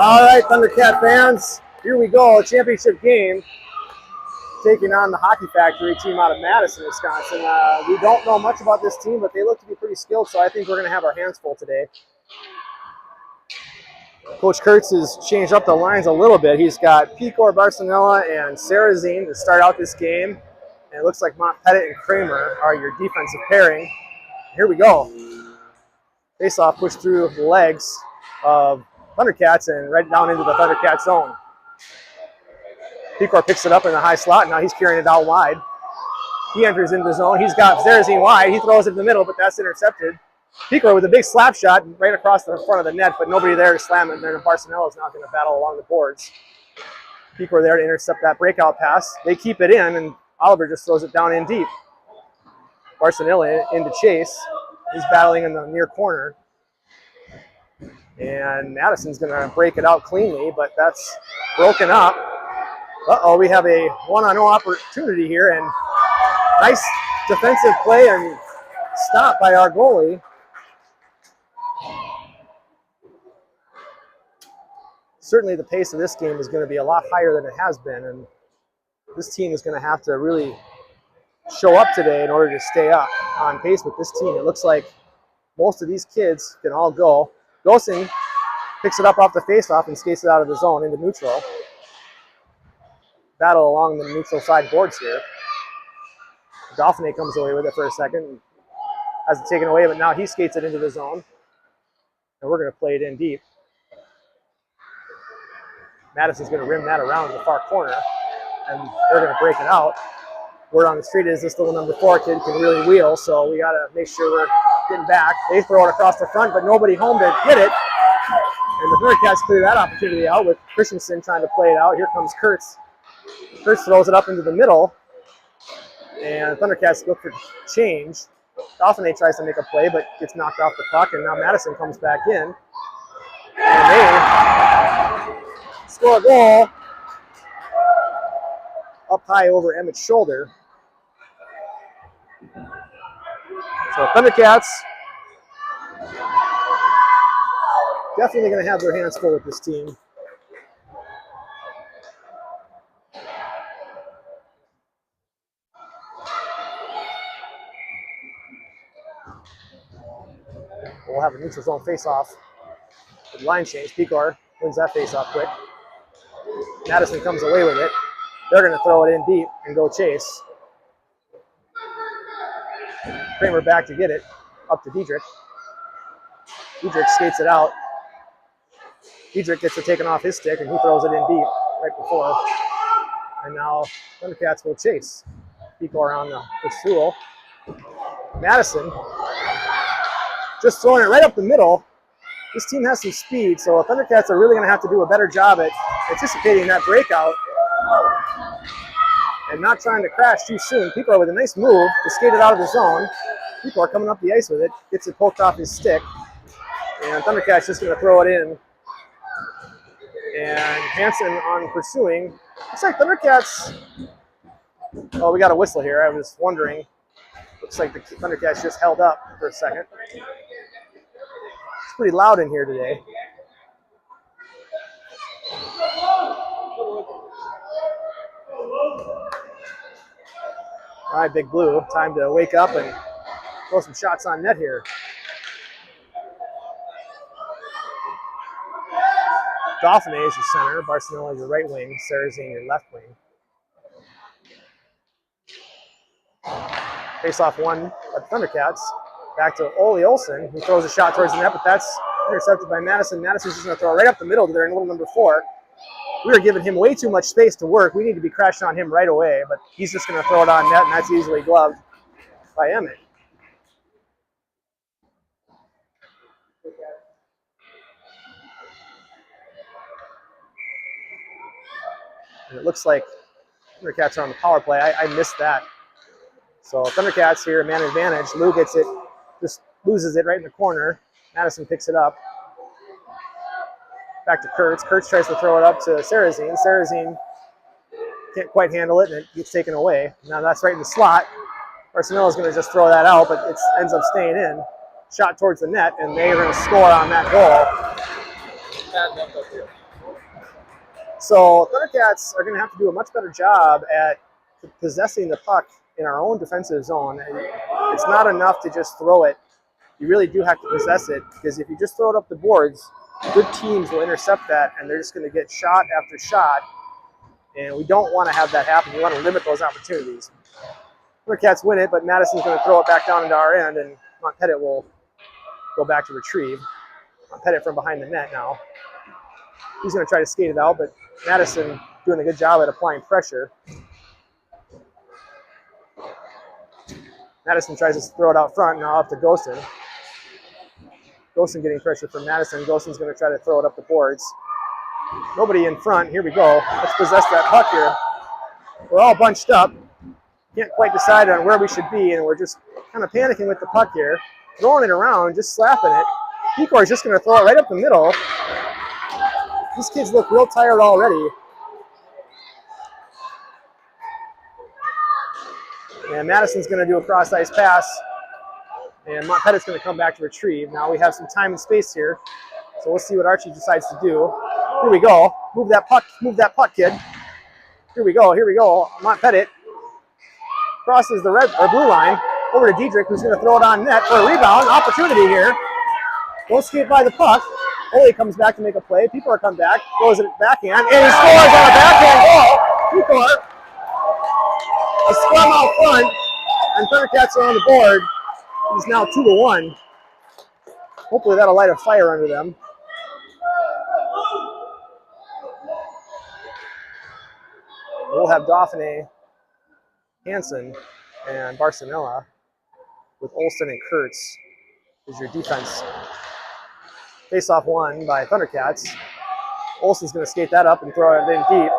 All right, Thundercat fans, here we go, a championship game, taking on the Hockey Factory team out of Madison, Wisconsin. We don't know much about this team, but they look to be pretty skilled, so I think we're going to have our hands full today. Coach Kurtz has changed up the lines a little bit. He's got Picor, Barcelona, and Sarrazine to start out this game. And it looks like Montpettit and Kramer are your defensive pairing. Here we go. Face-off pushed through the legs of Thundercats and right down into the Thundercat zone. Picor picks it up in the high slot. Now he's carrying it out wide. He enters into the zone. He's got Sarrazine wide. He throws it in the middle, but that's intercepted. Picor with a big slap shot right across the front of the net, but nobody there to slam it. And then Barcelona's not going to battle along the boards. Picor there to intercept that breakout pass. They keep it in, and Oliver just throws it down in deep. Barcelona into chase. He's battling in the near corner. And Madison's going to break it out cleanly, but that's broken up. Uh-oh, we have a one-on-one opportunity here, and nice defensive play and stop by our goalie. Certainly the pace of this game is going to be a lot higher than it has been, and this team is going to have to really show up today in order to stay up on pace with this team. It looks like most of these kids can all go. Gosen picks it up off the face-off and skates it out of the zone into neutral. Battle along the neutral side boards here. Dauphiné comes away with it for a second. Has it taken away, but now he skates it into the zone. And we're going to play it in deep. Madison's going to rim that around in the far corner, and they're going to break it out. Word on the street is this little number 4 kid can really wheel, so we got to make sure we're getting back. They throw it across the front, but nobody home to get it. And the Thundercats clear that opportunity out with Christensen trying to play it out. Here comes Kurtz. Kurtz throws it up into the middle, and the Thundercats look for change. Dauphiné tries to make a play, but gets knocked off the puck, and now Madison comes back in. And they score a goal up high over Emmett's shoulder. So Thundercats definitely going to have their hands full with this team. We'll have a neutral zone face-off. With line change, Picor wins that face-off quick. Madison comes away with it. They're going to throw it in deep and go chase. Kramer back to get it, up to Diedrich. Diedrich skates it out. Diedrich gets it taken off his stick, and he throws it in deep right before. And now Thundercats will chase. Picor on the pursuit. Madison just throwing it right up the middle. This team has some speed, so Thundercats are really going to have to do a better job at anticipating that breakout and not trying to crash too soon. Picor with a nice move to skate it out of the zone. Picor coming up the ice with it, gets it poked off his stick, and Thundercats just going to throw it in. And Hansen on pursuing. Looks like Thundercats. Oh, we got a whistle here. I was wondering. Looks like the Thundercats just held up for a second. It's pretty loud in here today. All right, Big Blue, time to wake up and throw some shots on net here. Dauphiné is your center, Barcelona is your right wing, Sarrazine your left wing. Face-off one at the Thundercats. Back to Ole Olsen, who throws a shot towards the net, but that's intercepted by Madison. Madison's just going to throw it right up the middle to their little number 4. We are giving him way too much space to work. We need to be crashing on him right away, but he's just going to throw it on net, and that's easily gloved by Emmett. And it looks like Thundercats are on the power play. I missed that. So Thundercats here, man advantage. Lou gets it, just loses it right in the corner. Madison picks it up. Back to Kurtz. Kurtz tries to throw it up to Sarrazine. Sarrazine can't quite handle it, and it gets taken away. Now that's right in the slot. Barcelona's going to just throw that out, but it ends up staying in. Shot towards the net, and they're going to score on that goal. So Thundercats are going to have to do a much better job at possessing the puck in our own defensive zone. And it's not enough to just throw it. You really do have to possess it, because if you just throw it up the boards, good teams will intercept that, and they're just going to get shot after shot. And we don't want to have that happen. We want to limit those opportunities. Thundercats win it, but Madison's going to throw it back down into our end, and Montpettit will go back to retrieve. Montpettit from behind the net now. He's going to try to skate it out, but Madison doing a good job at applying pressure. Madison tries to throw it out front, now up to Gosen. Gosen getting pressure from Madison. Gosen's going to try to throw it up the boards. Nobody in front. Here we go. Let's possess that puck here. We're all bunched up. Can't quite decide on where we should be, and we're just kind of panicking with the puck here. Throwing it around, just slapping it. Pecor is just going to throw it right up the middle. These kids look real tired already. And Madison's going to do a cross-ice pass. And Montpettit's going to come back to retrieve. Now we have some time and space here. So we'll see what Archie decides to do. Here we go. Move that puck, kid. Here we go. Montpettit crosses the red or blue line over to Diedrich, who's going to throw it on net for a rebound. Opportunity here. Don't skate by the puck. Ole comes back to make a play. Pecor comes back, goes at backhand, and he scores on a backhand goal. Pecor, a scrum out front, and Thundercats are on the board. He's now 2-1. Hopefully that'll light a fire under them. We'll have Dauphiné, Hansen, and Barcelona with Olsen and Kurtz as your defense. Face-off won by Thundercats. Olsen's going to skate that up and throw it in deep.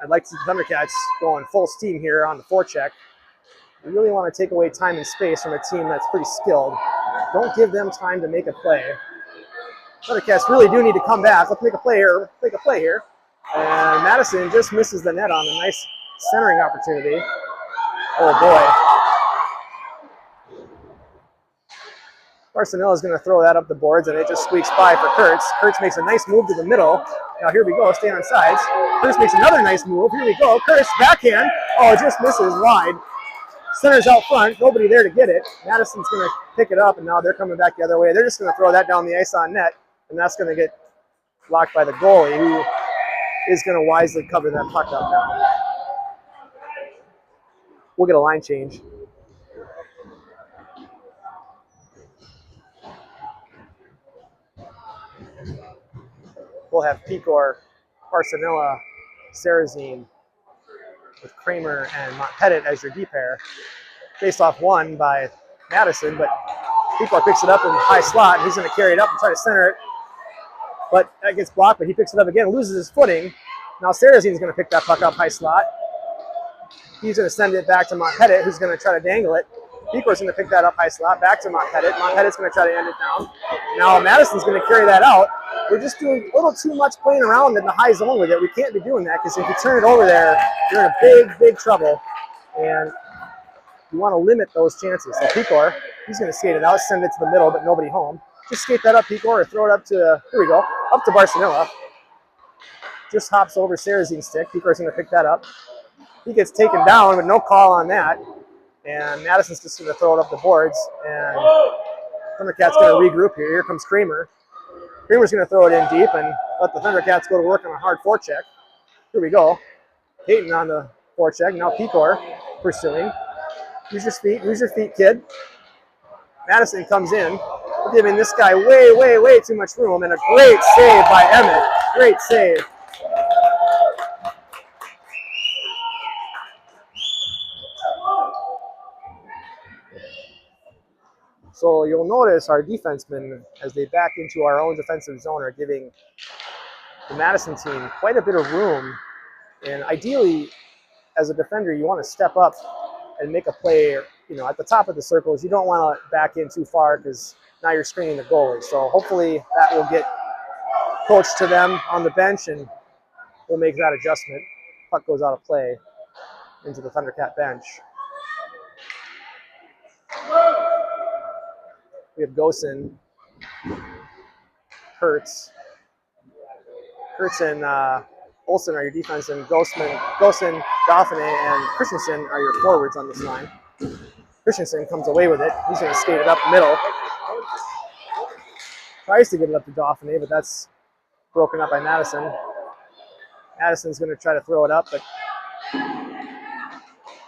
I'd like to see the Thundercats going full steam here on the forecheck. We really want to take away time and space from a team that's pretty skilled. Don't give them time to make a play. Thundercats really do need to come back. Let's make a play here. And Madison just misses the net on a nice centering opportunity. Oh boy. Barcelona is going to throw that up the boards, and it just squeaks by for Kurtz. Kurtz makes a nice move to the middle. Now here we go, stay on sides. Kurtz makes another nice move. Here we go. Kurtz backhand. Oh, it just misses wide. Center's out front. Nobody there to get it. Madison's going to pick it up, and now they're coming back the other way. They're just going to throw that down the ice on net, and that's going to get blocked by the goalie, who is going to wisely cover that puck up now. We'll get a line change. We'll have Pecor, Barcelona, Sarrazin with Kramer and Montpettit as your D pair. Face-off won by Madison, but Pecor picks it up in the high slot. He's going to carry it up and try to center it. But that gets blocked, but he picks it up again, loses his footing. Now Sarrazin's going to pick that puck up high slot. He's going to send it back to Montpettit, who's going to try to dangle it. Pecor's going to pick that up high slot, back to Montpettit. Montpettit's going to try to end it down. Now Madison's going to carry that out. We're just doing a little too much playing around in the high zone with it. We can't be doing that, because if you turn it over there, you're in a big, big trouble. And you want to limit those chances. So Pecor, he's going to skate it out, send it to the middle, but nobody home. Just skate that up, Pecor, or throw it up to, here we go, up to Barcelona. Just hops over Sarrazin's stick. Pecor's going to pick that up. He gets taken down, but no call on that. And Madison's just going to throw it up the boards. And Thundercats going to regroup here. Here comes Kramer. Kramer's going to throw it in deep and let the Thundercats go to work on a hard forecheck. Here we go. Hayton on the forecheck. Now Pecor pursuing. Use your feet, kid. Madison comes in, giving this guy way, way, way too much room, and a great save by Emmett. Great save. So you'll notice our defensemen, as they back into our own defensive zone, are giving the Madison team quite a bit of room. And ideally, as a defender, you want to step up and make a play, at the top of the circles. You don't want to back in too far, because now you're screening the goalie. So hopefully that will get coached to them on the bench, and we'll make that adjustment. Puck goes out of play into the Thundercat bench. We have Gosen, Kurtz and Olsen are your defense, and Gosman, Dauphin, and Christensen are your forwards on this line. Christensen comes away with it. He's going to skate it up the middle. Tries to get it up to Dauphin, but that's broken up by Madison. Madison's going to try to throw it up, but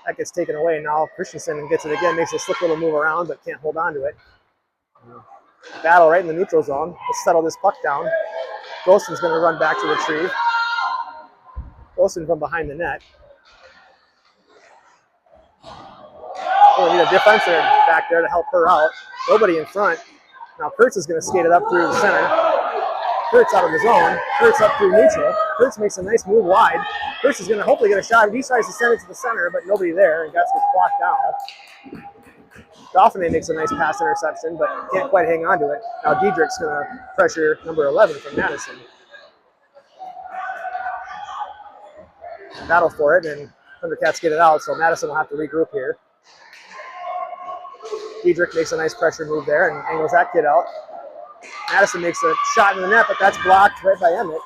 that gets taken away. Now Christensen gets it again, makes a slick little move around, but can't hold on to it. Battle right in the neutral zone. Let's settle this puck down. Golson's going to run back to retrieve. Golson from behind the net. We need a defenseman back there to help her out. Nobody in front. Now Kurtz is going to skate it up through the center. Kurtz out of the zone. Kurtz up through neutral. Kurtz makes a nice move wide. Kurtz is going to hopefully get a shot. He tries to send it to the center, but nobody there, and gets blocked down. Dauphin makes a nice pass interception, but can't quite hang on to it. Now Diedrich's going to pressure number 11 from Madison. Battle for it, and Thundercats get it out, so Madison will have to regroup here. Diedrich makes a nice pressure move there and angles that kid out. Madison makes a shot in the net, but that's blocked right by Emmett.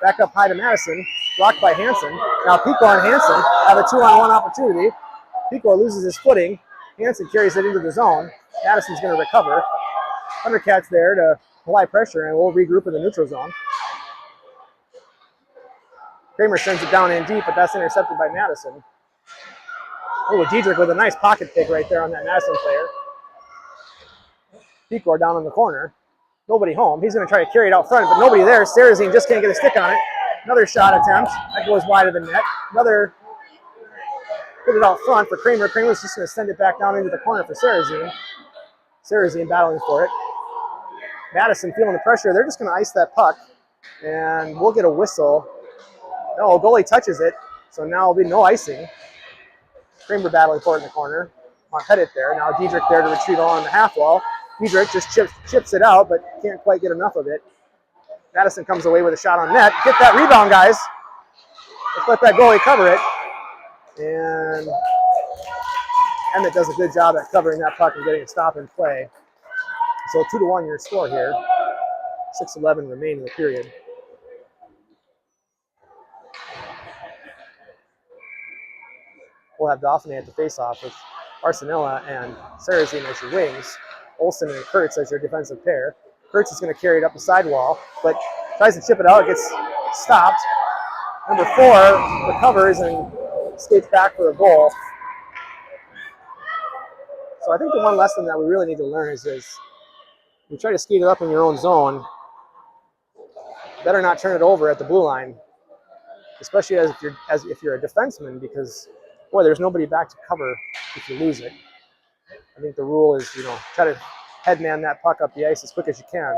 Back up high to Madison, blocked by Hansen. Now Pico and Hansen have a 2-on-1 opportunity. Pico loses his footing. Hansen carries it into the zone. Madison's going to recover. Thundercats there to apply pressure, and we'll regroup in the neutral zone. Kramer sends it down in deep, but that's intercepted by Madison. Oh, Diedrich with a nice pocket pick right there on that Madison player. Pico down in the corner. Nobody home. He's going to try to carry it out front, but nobody there. Sarazine just can't get a stick on it. Another shot attempt. That goes wide of the net. Another put it out front for Kramer. Kramer's just going to send it back down into the corner for Sarazine. Sarazine battling for it. Madison feeling the pressure. They're just going to ice that puck, and we'll get a whistle. No, goalie touches it, so now there'll be no icing. Kramer battling for it in the corner. Montpettit there. Now Diedrich there to retrieve along the half wall. Diedrich just chips it out, but can't quite get enough of it. Madison comes away with a shot on net. Get that rebound, guys. Let's let that goalie cover it. And Emmett does a good job at covering that puck and getting a stop in play. So 2-1 your score here. 6:11 remain in the period. We'll have Dauphin at the face-off with Arsenella and Sarazine as your wings. Olsen and Kurtz as your defensive pair. Kurtz is going to carry it up the sidewall, but tries to chip it out. It gets stopped. Number 4 recovers and skates back for the goal. So I think the one lesson that we really need to learn is you try to skate it up in your own zone, better not turn it over at the blue line, especially if you're a defenseman, because boy, there's nobody back to cover if you lose it. I think the rule is, try to headman that puck up the ice as quick as you can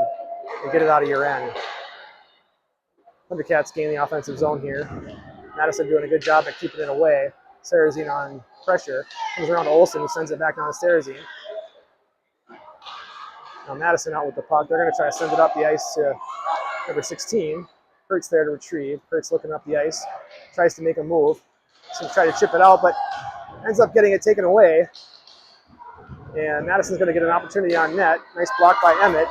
and get it out of your end. Thundercats gain the offensive zone here. Madison doing a good job at keeping it away. Sarazine on pressure. Comes around to Olsen, who sends it back down to Sarazine. Now Madison out with the puck. They're going to try to send it up the ice to number 16. Kurtz there to retrieve. Kurtz looking up the ice. Tries to make a move. So try to chip it out, but ends up getting it taken away. And Madison's going to get an opportunity on net. Nice block by Emmett.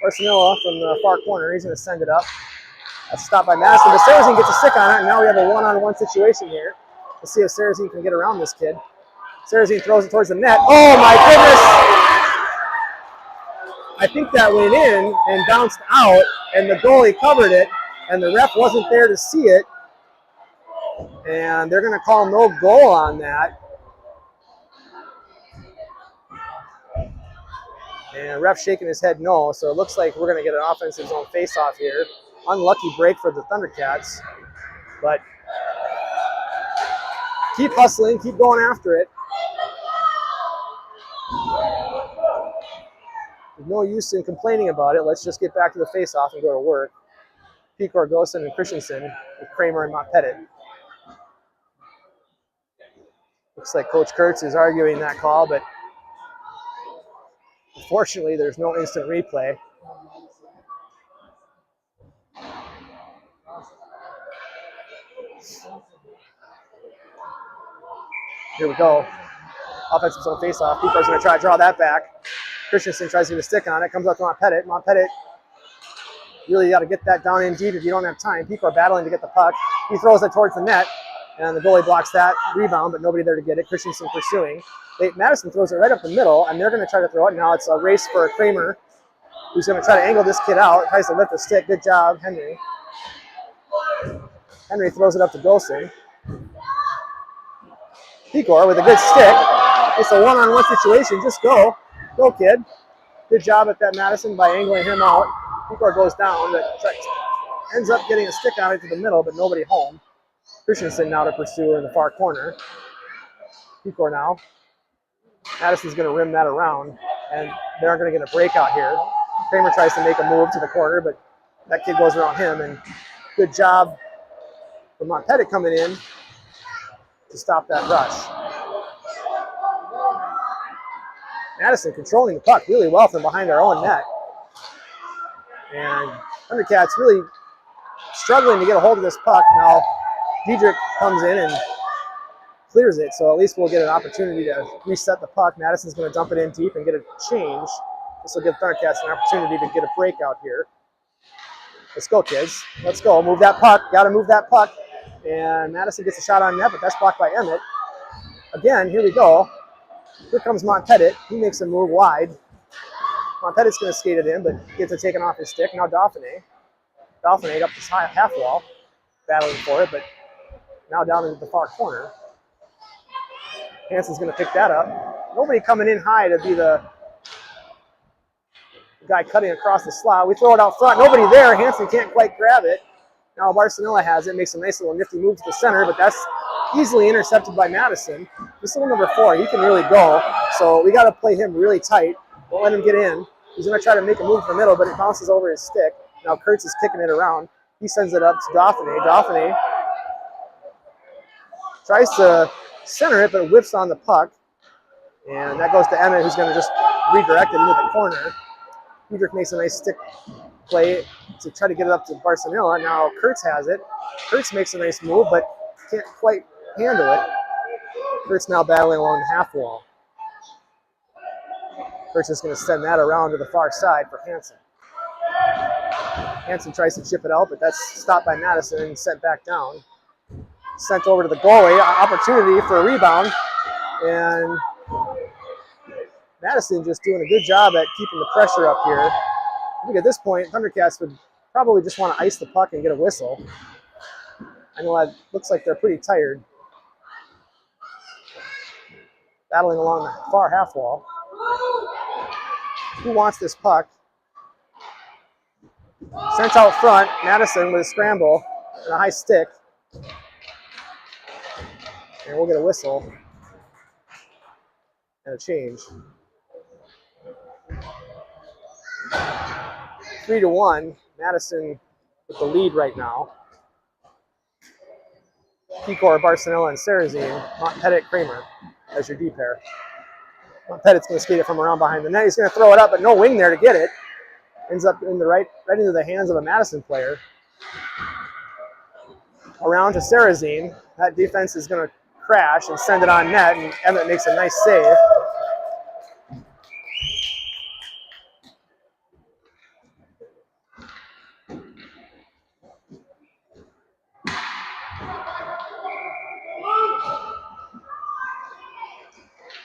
Arsenella from the far corner. He's going to send it up. That's stopped by Madison, but Sarazine gets a stick on it, and now we have a one-on-one situation here. Let's see if Sarazine can get around this kid. Sarazine throws it towards the net. Oh my goodness! I think that went in and bounced out, and the goalie covered it, and the ref wasn't there to see it. And they're going to call no goal on that. And ref shaking his head no, so it looks like we're going to get an offensive zone face-off here. Unlucky break for the Thundercats, but keep hustling, keep going after it. There's no use in complaining about it. Let's just get back to the face-off and go to work. Pico, Gosen, and Christensen with Kramer and Montpettit. Looks like Coach Kurtz is arguing that call, but unfortunately there's no instant replay. Here we go. Offensive zone face-off. Pico's going to try to draw that back. Christensen tries to get a stick on it. Comes up to Montpettit. Montpettit Really got to get that down in deep if you don't have time. People are battling to get the puck. He throws it towards the net, and the goalie blocks that rebound, but nobody there to get it. Christensen pursuing. Madison throws it right up the middle, and they're going to try to throw it. Now it's a race for Kramer, who's going to try to angle this kid out. Tries to lift the stick. Good job, Henry. Henry throws it up to Golson. Pecor with a good stick. It's a one-on-one situation. Just go. Go, kid. Good job at that, Madison, by angling him out. Pecor goes down, but ends up getting a stick out into the middle, but nobody home. Christensen now to pursue in the far corner. Pecor now. Madison's going to rim that around, and they're going to get a breakout here. Kramer tries to make a move to the corner, but that kid goes around him, and good job for Montpettit coming in to stop that rush. Madison controlling the puck really well from behind their own net. And Thundercats really struggling to get a hold of this puck. Now, Diedrich comes in and clears it, so at least we'll get an opportunity to reset the puck. Madison's going to dump it in deep and get a change. This will give Thundercats an opportunity to get a breakout here. Let's go, kids. Let's go. Move that puck. Got to move that puck. And Madison gets a shot on net, but that's blocked by Emmett. Again, here we go. Here comes Montpettit. He makes a move wide. Montpettit's going to skate it in, but gets it taken off his stick. Now Dauphiné. Dauphiné up this half wall, battling for it, but now down into the far corner. Hansen's going to pick that up. Nobody coming in high to be the guy cutting across the slot. We throw it out front. Nobody there. Hansen can't quite grab it. Now Barcelona has it. Makes a nice little nifty move to the center, but that's easily intercepted by Madison. This little number 4, he can really go. So we got to play him really tight. Don't let him get in. He's going to try to make a move to the middle, but it bounces over his stick. Now Kurtz is kicking it around. He sends it up to Dauphiné. Dauphiné tries to center it, but whips on the puck. And that goes to Emmett, who's going to just redirect it into the corner. Diedrich makes a nice stick play to try to get it up to Barcelona. Now Kurtz has it. Kurtz makes a nice move, but can't quite handle it. Kurtz now battling along the half wall. Kurtz is going to send that around to the far side for Hansen. Hansen tries to chip it out, but that's stopped by Madison and sent back down. Sent over to the goalie. Opportunity for a rebound. And Madison just doing a good job at keeping the pressure up here. I think at this point, Thundercats would probably just want to ice the puck and get a whistle. I know that looks like they're pretty tired. Battling along the far half wall. Who wants this puck? Sent out front, Madison with a scramble and a high stick. And we'll get a whistle and a change. 3-1, Madison with the lead right now. Pecor, Barcelona, and Sarrazin. Montpettit, Kramer as your D pair. Montpettit's going to skate it from around behind the net. He's going to throw it up, but no wing there to get it. Ends up in the right into the hands of a Madison player. Around to Sarrazin. That defense is going to crash and send it on net, and Emmett makes a nice save.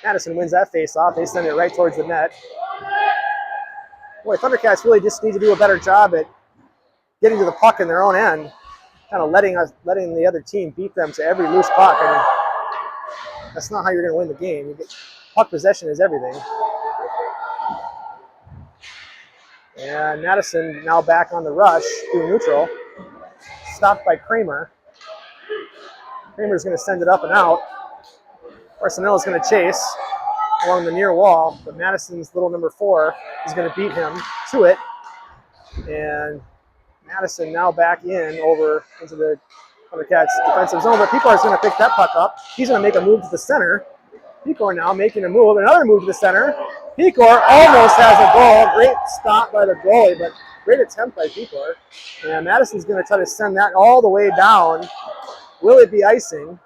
Madison wins that face-off. They send it right towards the net. Boy, Thundercats really just need to do a better job at getting to the puck in their own end, kind of letting the other team beat them to every loose puck. I mean, that's not how you're going to win the game. Puck possession is everything. And Madison now back on the rush through neutral. Stopped by Kramer. Kramer's going to send it up and out. Barcelona's going to chase along the near wall, but Madison's little number 4 is going to beat him to it. And Madison now back in over into the Thundercats defensive zone, but Pecor is going to pick that puck up. He's going to make a move to the center. Pecor now making a move, another move to the center. Pecor almost has a goal. Great stop by the goalie, but great attempt by Pecor. And Madison's going to try to send that all the way down. Will it be icing?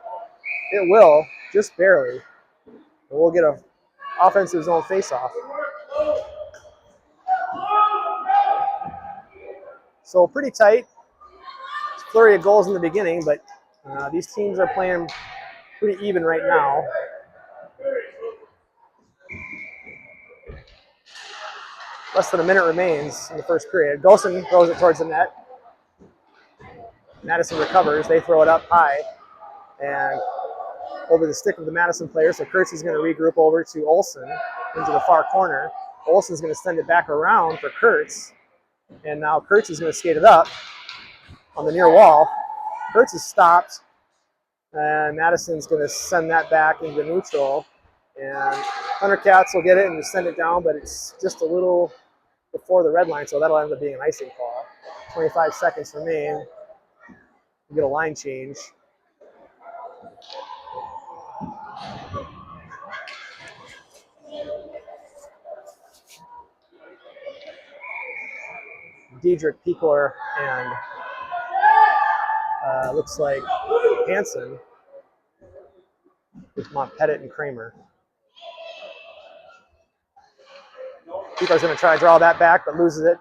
It will, just barely. And we'll get an offensive zone face-off. So pretty tight. Flurry of goals in the beginning, but these teams are playing pretty even right now. Less than a minute remains in the first period. Golson throws it towards the net. Madison recovers. They throw it up high and over the stick of the Madison player. So Kurtz is going to regroup over to Olsen into the far corner. Olsen's going to send it back around for Kurtz. And now Kurtz is going to skate it up on the near wall. Kurtz is stopped. And Madison's going to send that back into neutral. And Thundercats will get it and just send it down, but it's just a little before the red line, so that'll end up being an icing call. 25 seconds remain. We get a line change. Diedrich, Pecor, and looks like Hansen with Montpettit and Kramer. Pecor's going to try to draw that back, but loses it.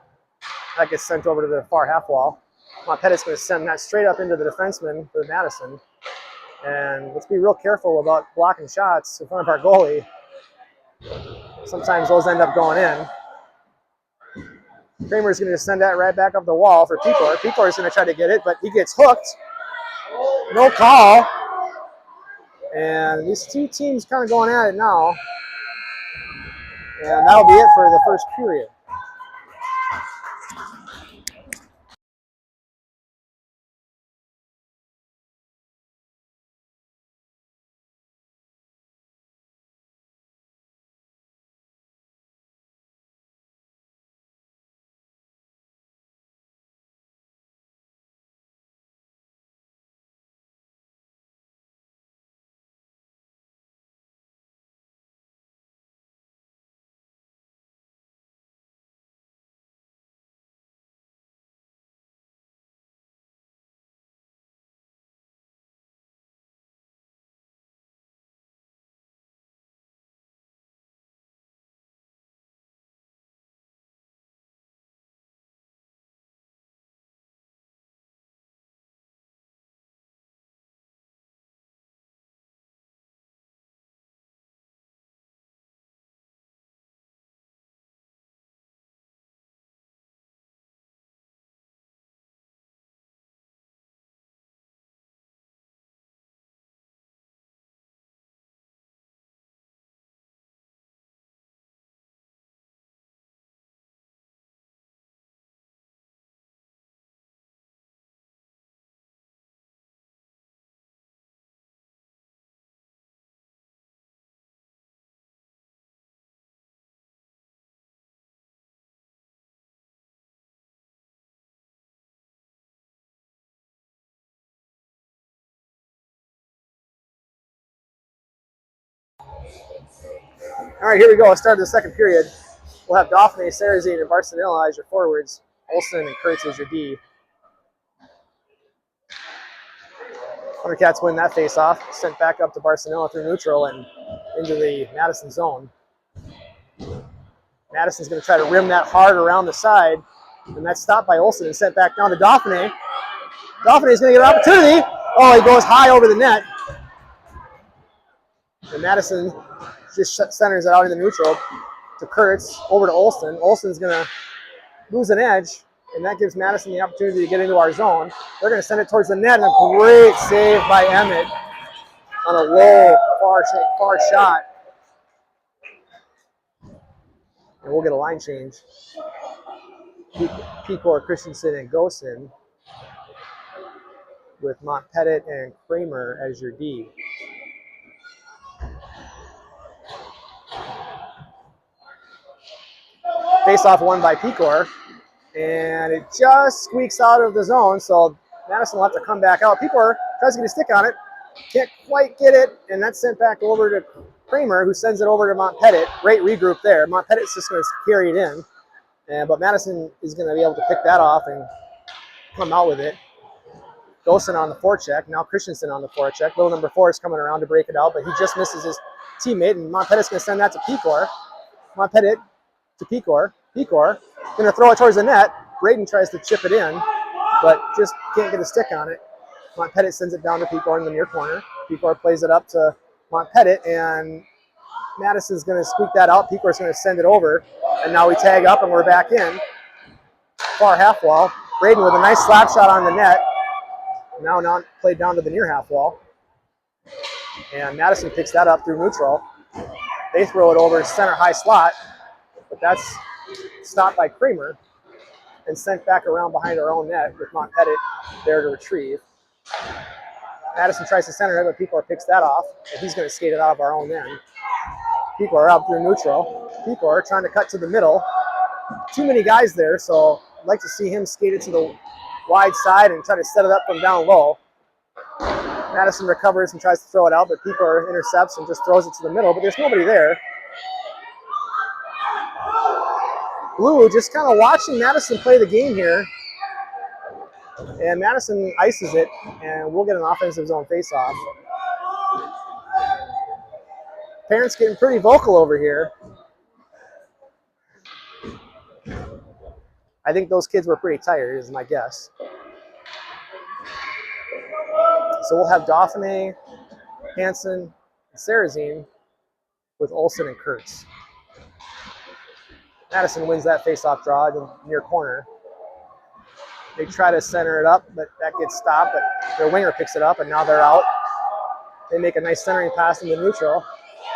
That gets sent over to the far half wall. Montpettit's going to send that straight up into the defenseman for Madison. And let's be real careful about blocking shots in front of our goalie. Sometimes those end up going in. Kramer's going to send that right back up the wall for Pecor. Pecor's going to try to get it, but he gets hooked. No call. And these two teams kind of going at it now. And that'll be it for the first period. All right, here we go. Let's start the second period. We'll have Dauphin, Sarazine, and Barcelona as your forwards. Olsen and Kurtz as your D. Thundercats win that face-off. Sent back up to Barcelona through neutral and into the Madison zone. Madison's going to try to rim that hard around the side, and that's stopped by Olsen and sent back down to Dauphin. Dauphin is going to get an opportunity. Oh, he goes high over the net. And Madison just centers it out in the neutral to Kurtz, over to Olsen. Olsen's going to lose an edge, and that gives Madison the opportunity to get into our zone. They're going to send it towards the net, and a great save by Emmett on a low, far shot. And we'll get a line change. Pecor, Christensen, and Gosen with Montpettit and Kramer as your D. Face-off won by Pecor, and it just squeaks out of the zone, so Madison will have to come back out. Pecor tries to get a stick on it, can't quite get it, and that's sent back over to Kramer, who sends it over to Montpettit. Great regroup there. Montpettit's just going to carry it in, but Madison is going to be able to pick that off and come out with it. Gosen on the forecheck, now Christensen on the forecheck. Little number 4 is coming around to break it out, but he just misses his teammate, and Montpettit's going to send that to Pecor. Montpettit to Pecor. Pecor going to throw it towards the net. Braden tries to chip it in, but just can't get a stick on it. Montpettit sends it down to Pecor in the near corner. Pecor plays it up to Montpettit, and Madison's going to squeak that out. Pecor's going to send it over, and now we tag up and we're back in. Far half wall. Braden with a nice slap shot on the net. Now played down to the near half wall. And Madison picks that up through neutral. They throw it over center high slot, but that's stopped by Kramer and sent back around behind our own net with Montpettit there to retrieve. Madison tries to center it, but Pecor picks that off, and he's going to skate it out of our own end. Pecor up through neutral. Pecor trying to cut to the middle. Too many guys there, so I'd like to see him skate it to the wide side and try to set it up from down low. Madison recovers and tries to throw it out, but Pecor intercepts and just throws it to the middle, but there's nobody there. Blue just kind of watching Madison play the game here. And Madison ices it, and we'll get an offensive zone face-off. Parents getting pretty vocal over here. I think those kids were pretty tired, is my guess. So we'll have Dauphiné, Hansen, and Sarrazin with Olsen and Kurtz. Madison wins that face-off draw in the near corner. They try to center it up, but that gets stopped, but their winger picks it up, and now they're out. They make a nice centering pass into neutral.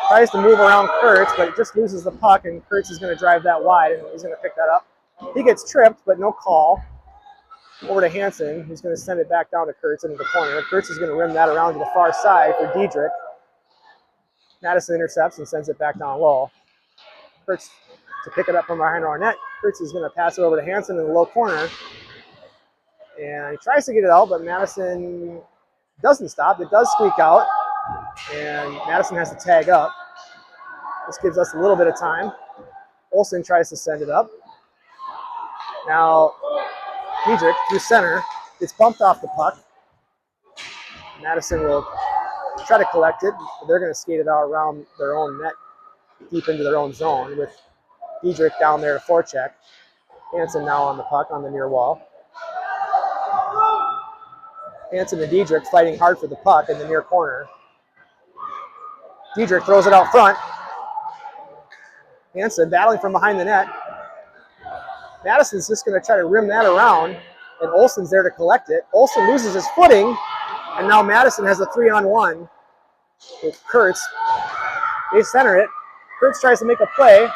Tries to move around Kurtz, but it just loses the puck, and Kurtz is going to drive that wide, and he's going to pick that up. He gets tripped, but no call. Over to Hansen, who's going to send it back down to Kurtz into the corner. Kurtz is going to rim that around to the far side for Diedrich. Madison intercepts and sends it back down low. Kurtz to pick it up from behind our net. Kurtz is going to pass it over to Hansen in the low corner. And he tries to get it out, but Madison doesn't stop. It does squeak out, and Madison has to tag up. This gives us a little bit of time. Olsen tries to send it up. Now, Diedrich through center gets bumped off the puck. Madison will try to collect it, but they're going to skate it out around their own net, deep into their own zone, with Diedrich down there to forecheck. Hansen now on the puck on the near wall. Hansen and Diedrich fighting hard for the puck in the near corner. Diedrich throws it out front. Hansen battling from behind the net. Madison's just going to try to rim that around, and Olsen's there to collect it. Olsen loses his footing, and now Madison has a 3-on-1 with Kurtz. They center it. Kurtz tries to make a play.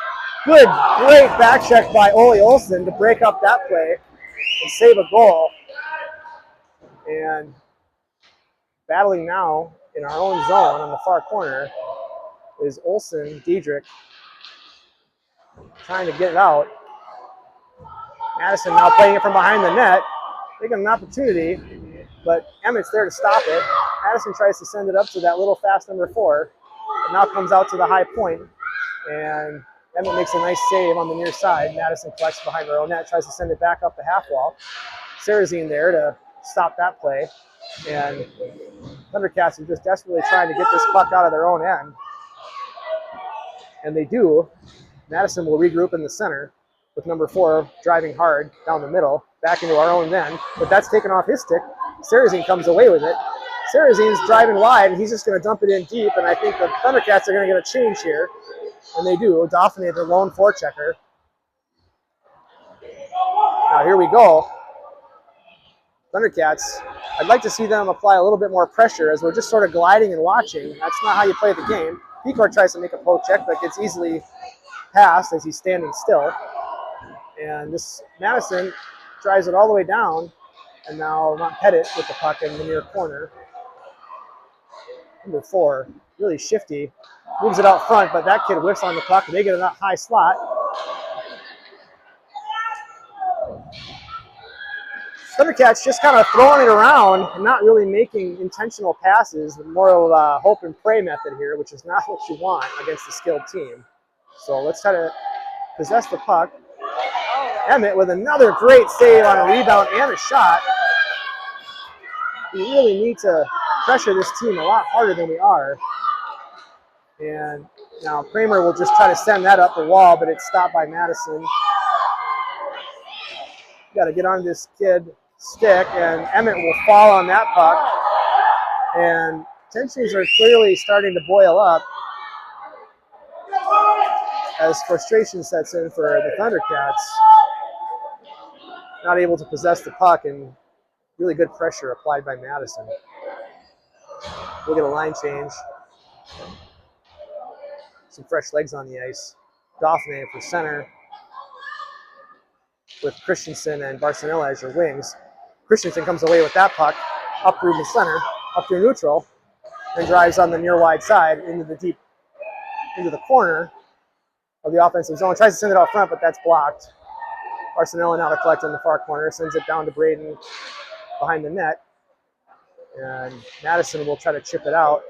Good, great back check by Ole Olsen to break up that play and save a goal. And battling now in our own zone on the far corner is Olsen, Diedrich, trying to get it out. Madison now playing it from behind the net, taking an opportunity, but Emmett's there to stop it. Madison tries to send it up to that little fast number 4, but now comes out to the high point, and Emmett makes a nice save on the near side. Madison collects behind her own net, tries to send it back up the half wall. Sarrazin there to stop that play, and Thundercats are just desperately trying to get this puck out of their own end, and they do. Madison will regroup in the center with number 4 driving hard down the middle, back into our own end, but that's taken off his stick. Sarrazin comes away with it. Sarrazin's driving wide, and he's just going to dump it in deep, and I think the Thundercats are going to get a change here, and they do. Dauphiné, their lone forechecker. Now here we go. Thundercats, I'd like to see them apply a little bit more pressure as we're just sort of gliding and watching. That's not how you play the game. Pecor tries to make a poke check, but gets easily passed as he's standing still. And this Madison drives it all the way down, and now Montpettit with the puck in the near corner. Number 4, really shifty, moves it out front, but that kid whiffs on the puck, and they get in that high slot. Thundercats just kind of throwing it around and not really making intentional passes, more of a hope and pray method here, which is not what you want against a skilled team. So let's try to possess the puck. Emmett with another great save on a rebound and a shot. We really need to pressure this team a lot harder than we are. And now Kramer will just try to send that up the wall, but it's stopped by Madison. Got to get on this kid stick, and Emmett will fall on that puck. And tensions are clearly starting to boil up as frustration sets in for the Thundercats. Not able to possess the puck, and really good pressure applied by Madison. We'll get a line change. Some fresh legs on the ice. Dauphin for center, with Christensen and Barcelona as your wings. Christensen comes away with that puck up through the center, up through neutral, and drives on the near wide side into the corner of the offensive zone. Tries to send it out front, but that's blocked. Barcelona now to collect in the far corner, sends it down to Braden behind the net. And Madison will try to chip it out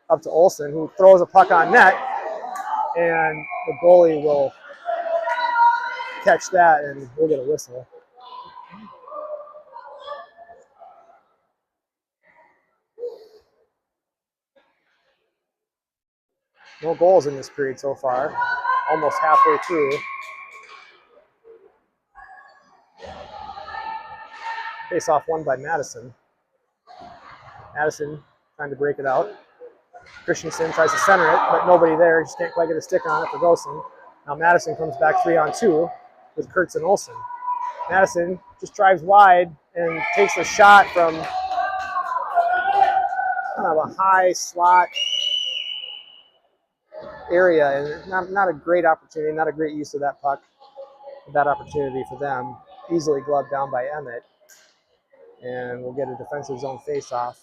up to Olsen, who throws a puck on net, and the goalie will catch that, and we'll get a whistle. No goals in this period so far, almost halfway through. Face-off won by Madison. Madison trying to break it out. Christensen tries to center it, but nobody there. Just can't quite get a stick on it for Gosen. Now Madison comes back 3-on-2 with Kurtz and Olsen. Madison just drives wide and takes a shot from kind of a high slot area, and not a great opportunity, not a great use of that puck. That opportunity for them. Easily gloved down by Emmett. And we'll get a defensive zone face-off.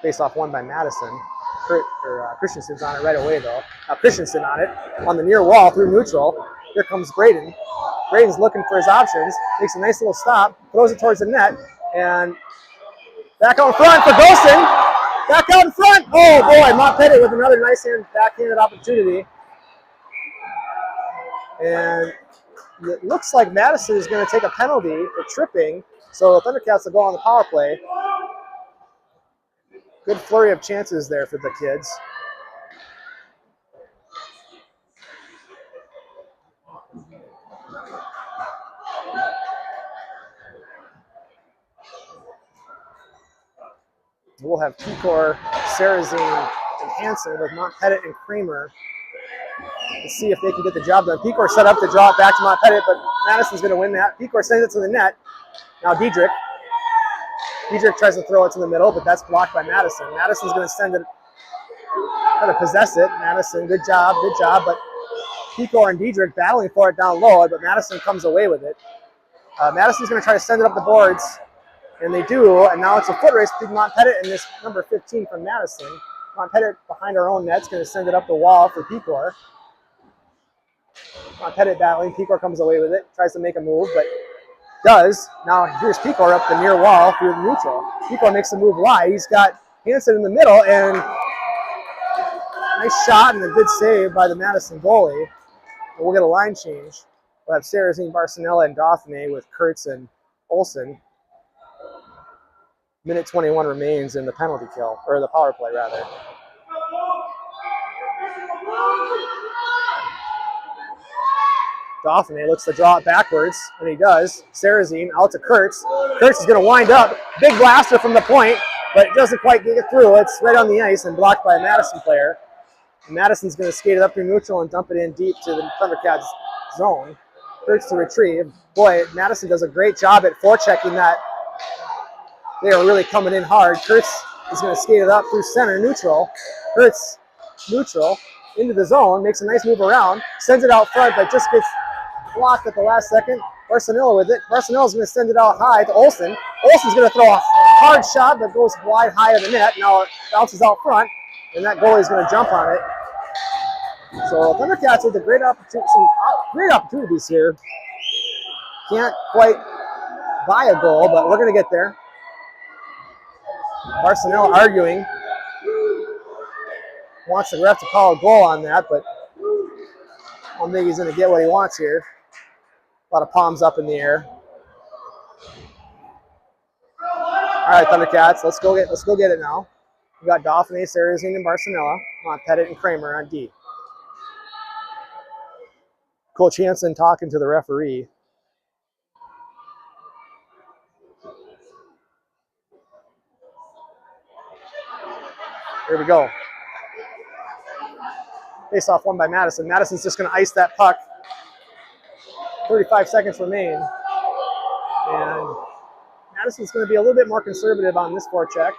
Face-off won by Madison. Christensen's on it right away, though. Now Christensen on it, on the near wall through neutral. Here comes Braden. Braden's looking for his options, makes a nice little stop, throws it towards the net, and back out in front for Gosen. Back out in front. Oh boy, Montpellier with another nice backhanded opportunity. And it looks like Madison is going to take a penalty for tripping, so the Thundercats will go on the power play. Good flurry of chances there for the kids. We'll have Pecor, Sarazine, and Hansen with Montpellier and Kramer to see if they can get the job done. Pecor set up to draw it back to Montpellier, but Madison's going to win that. Pecor sends it to the net. Now Diedrich tries to throw it to the middle, but that's blocked by Madison. Madison's going to send it, try to possess it. Madison, good job, but Pecor and Diedrich battling for it down low, but Madison comes away with it. Madison's going to try to send it up the boards, and they do, and now it's a foot race between Montpellier and this number 15 from Madison. Montpellier behind our own net's going to send it up the wall for Pecor. Montpellier battling, Pecor comes away with it, tries to make a move, but does. Now here's Pecor up the near wall through the neutral. Pecor makes a move wide. He's got Hansen in the middle, and nice shot and a good save by the Madison goalie. And we'll get a line change. We'll have Sarazine, Barcelona, and Dauphin with Kurtz and Olsen. Minute 21 remains in the penalty kill, or the power play rather. Dauphin looks to draw it backwards, and he does. Sarazine out to Kurtz. Kurtz is going to wind up. Big blaster from the point, but it doesn't quite get through. It's right on the ice and blocked by a Madison player. And Madison's going to skate it up through neutral and dump it in deep to the Thundercats zone. Kurtz to retrieve. Boy, Madison does a great job at forechecking that. They are really coming in hard. Kurtz is going to skate it up through center, neutral. Kurtz, neutral, into the zone, makes a nice move around, sends it out front, but just gets blocked at the last second. Barcelona with it. Barcelona's going to send it out high to Olsen. Olsen's going to throw a hard shot that goes wide high of the net. Now it bounces out front, and that goalie's going to jump on it. So Thundercats with a great opportunity, some great opportunities here. Can't quite buy a goal, but we're going to get there. Barcelona arguing. Wants the ref to call a goal on that, but I don't think he's going to get what he wants here. A lot of palms up in the air. All right, Thundercats, let's go get it now. We got Dauphin, Sarazine, and Barcelona, Montpellier and Kramer on D. Coach Hansen talking to the referee. Here we go. Face off won by Madison. Madison's just going to ice that puck. 35 seconds remain. And Madison's going to be a little bit more conservative on this forecheck.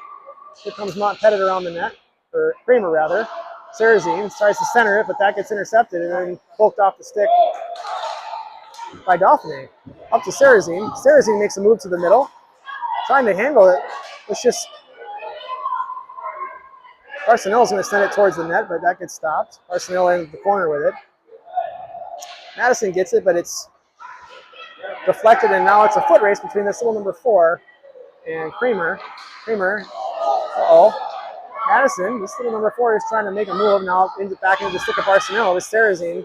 Here comes Montpettit around the net, or Kramer rather. Sarrazin tries to center it, but that gets intercepted and then poked off the stick by Dauphiné. Up to Sarrazin. Sarrazin makes a move to the middle, trying to handle it. It's just Arsenal's going to send it towards the net, but that gets stopped. Arsenal in the corner with it. Madison gets it, but it's deflected, and now it's a foot race between the still number 4 and Kramer. Kramer, Madison, this little number 4 is trying to make a move now back into the stick of Arsenal with Sarrazin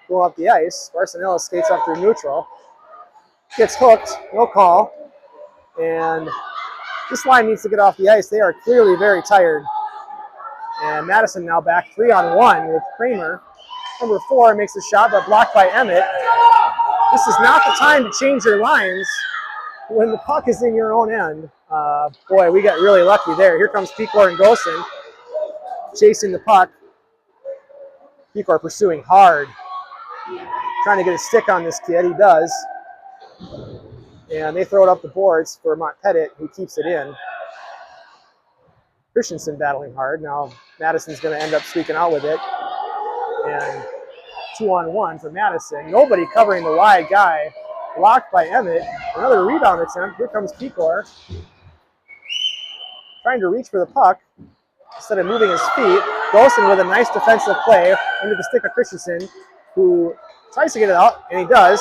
going up the ice. Arsenal skates up through neutral. Gets hooked, no call. And this line needs to get off the ice. They are clearly very tired. And Madison now back 3-on-1 with Kramer. Number 4 makes a shot, but blocked by Emmett. This is not the time to change your lines when the puck is in your own end. Boy, we got really lucky there. Here comes Pecor and Gosen chasing the puck. Pecor pursuing hard. Trying to get a stick on this kid. He does. And they throw it up the boards for Montpettit, who keeps it in. Christensen battling hard. Now Madison's going to end up squeaking out with it. And 2-on-1 for Madison. Nobody covering the wide guy. Blocked by Emmett. Another rebound attempt. Here comes Pecor. Trying to reach for the puck instead of moving his feet. Gosen with a nice defensive play under the stick of Christensen, who tries to get it out, and he does.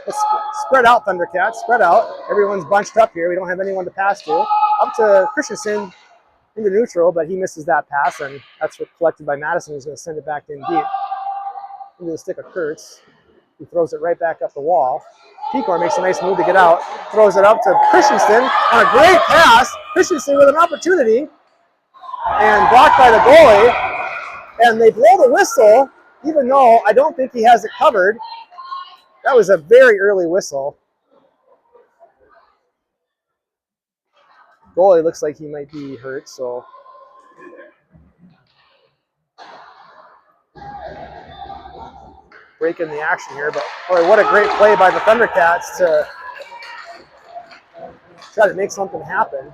Let's spread out, Thundercats. Spread out. Everyone's bunched up here. We don't have anyone to pass to. Up to Christensen into neutral, but he misses that pass, and that's collected by Madison, who's going to send it back in deep into the stick of Kurtz. He throws it right back up the wall. Pecor makes a nice move to get out. Throws it up to Christensen on a great pass. Christensen with an opportunity, and blocked by the goalie. And they blow the whistle, even though I don't think he has it covered. That was a very early whistle. Goalie looks like he might be hurt, so. Breaking the action here, but boy, what a great play by the Thundercats to try to make something happen.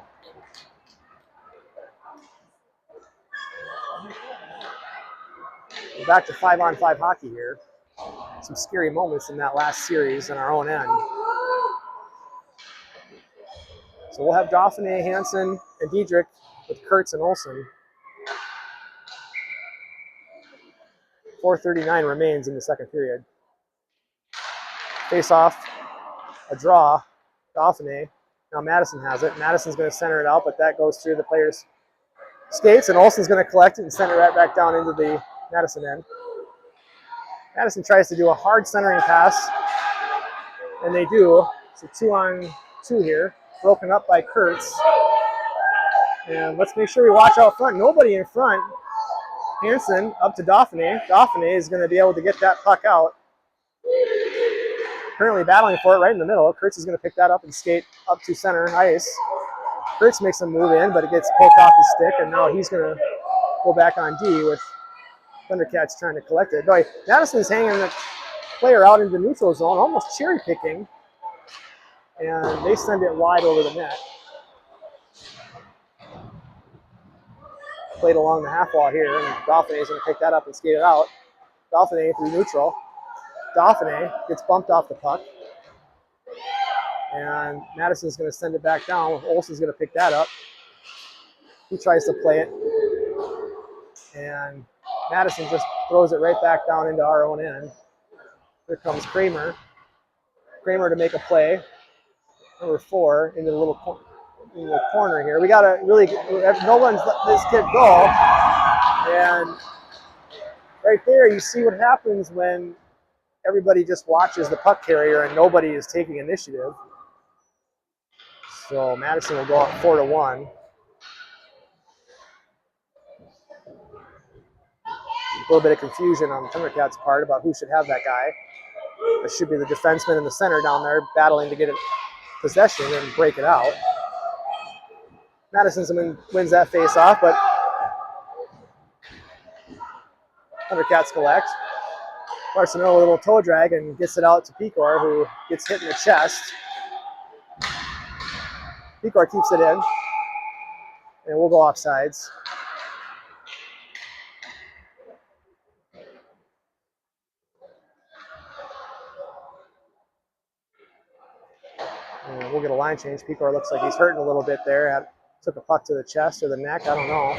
We're back to 5-on-5 hockey here. Some scary moments in that last series on our own end. So we'll have Dauphiné, Hansen, and Diedrich with Kurtz and Olsen. 4:39 remains in the second period. Face off, a draw, Dauphiné. Now Madison has it. Madison's going to center it out, but that goes through the player's skates, and Olsen's going to collect it and send it right back down into the Madison end. Madison tries to do a hard centering pass, and they do. It's a 2-on-2 here, broken up by Kurtz. And let's make sure we watch out front. Nobody in front. Hansen up to Dauphiné. Dauphiné is going to be able to get that puck out. Currently battling for it right in the middle. Kurtz is going to pick that up and skate up to center ice. Kurtz makes a move in, but it gets poked off his stick, and now he's going to go back on D with Thundercats trying to collect it. Boy, Madison's hanging the player out into the neutral zone, almost cherry picking, and they send it wide over the net. Played along the half wall here, and Dauphiné is going to pick that up and skate it out. Dauphiné through neutral. Dauphiné gets bumped off the puck, and Madison's going to send it back down. Olsen's going to pick that up. He tries to play it, and Madison just throws it right back down into our own end. Here comes Kramer. Kramer to make a play. Number 4 into the little in the corner here. We got to really, no one's let this kid go. And right there, you see what happens when everybody just watches the puck carrier and nobody is taking initiative. So Madison will go up 4-1. little bit of confusion on the Thundercats' part about who should have that guy. It should be the defenseman in the center down there battling to get it possession and break it out. Madison wins that face-off, but Thundercats collect. Barcelona a little toe drag and gets it out to Pecor, who gets hit in the chest. Pecor keeps it in, and we'll go offsides. And we'll get a line change. Pecor looks like he's hurting a little bit there. Took a puck to the chest or the neck, I don't know.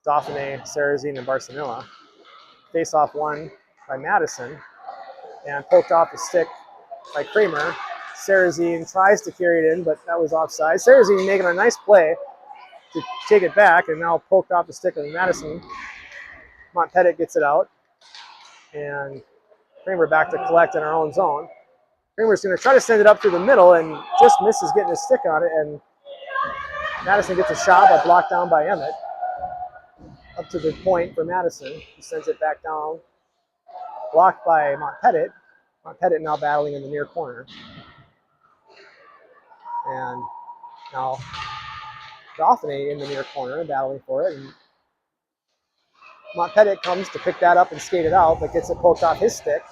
Dauphiné, Sarrazin, and Barcelona. Face-off won by Madison, and poked off the stick by Kramer. Sarrazin tries to carry it in, but that was offside. Sarrazin making a nice play to take it back, and now poked off the stick of Madison. Montpettit gets it out, and Kramer back to collect in our own zone. Kramer's going to try to send it up through the middle and just misses getting his stick on it, and Madison gets a shot, but blocked down by Emmett. Up to the point for Madison. He sends it back down. Blocked by Montpettit. Montpettit now battling in the near corner. And now Dauphiné in the near corner battling for it. And Montpettit comes to pick that up and skate it out, but gets it poked off his stick.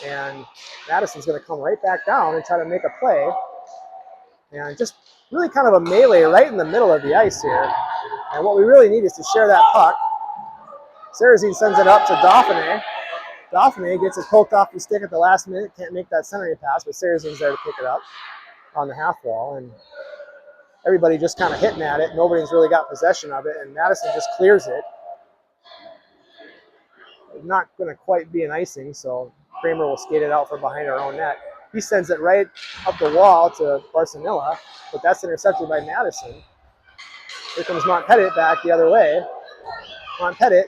And Madison's going to come right back down and try to make a play. And just really kind of a melee right in the middle of the ice here. And what we really need is to share that puck. Sarrazin sends it up to Dauphiné. Dauphiné gets it poked off the stick at the last minute. Can't make that centering pass, but Sarrazin's there to pick it up on the half wall. And everybody just kind of hitting at it. Nobody's really got possession of it, and Madison just clears it. Not going to quite be an icing, so Kramer will skate it out from behind our own net. He sends it right up the wall to Barcelona, but that's intercepted by Madison. Here comes Montpettit back the other way. Montpettit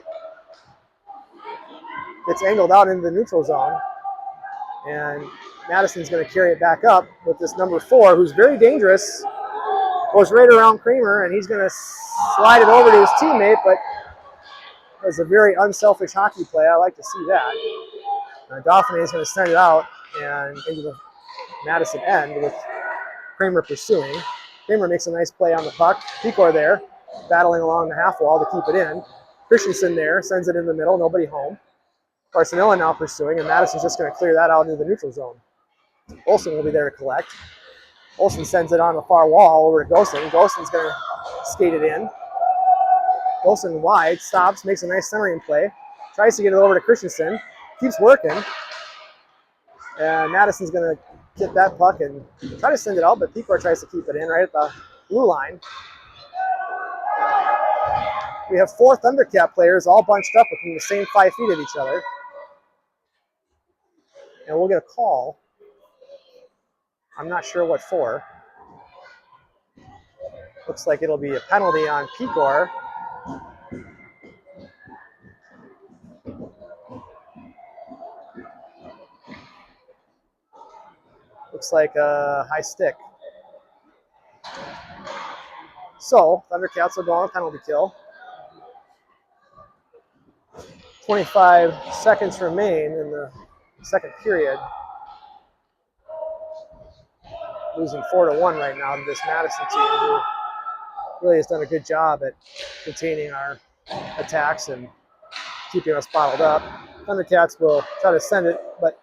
gets angled out into the neutral zone, and Madison's going to carry it back up with this number 4, who's very dangerous. Goes right around Kramer, and he's going to slide it over to his teammate, but it was a very unselfish hockey play. I like to see that. Dauphiné is going to send it out and into the Madison end with Kramer pursuing. Kramer makes a nice play on the puck. Pecor there, battling along the half wall to keep it in. Christensen there, sends it in the middle, nobody home. Barcelona now pursuing, and Madison's just going to clear that out into the neutral zone. Olsen will be there to collect. Olsen sends it on the far wall over to Gosen. Gosen's going to skate it in. Gosen wide, stops, makes a nice centering play. Tries to get it over to Christensen. Keeps working. And Madison's going to get that puck and try to send it out, but Pecor tries to keep it in right at the blue line. We have 4 Thundercat players all bunched up within the same 5 feet of each other. And we'll get a call. I'm not sure what for. Looks like it'll be a penalty on Pecor. Looks like a high stick. So, Thundercats will go on a penalty kill. 25 seconds remain in the second period. Losing 4-1 right now to this Madison team, who really has done a good job at containing our attacks and keeping us bottled up. Thundercats will try to send it, but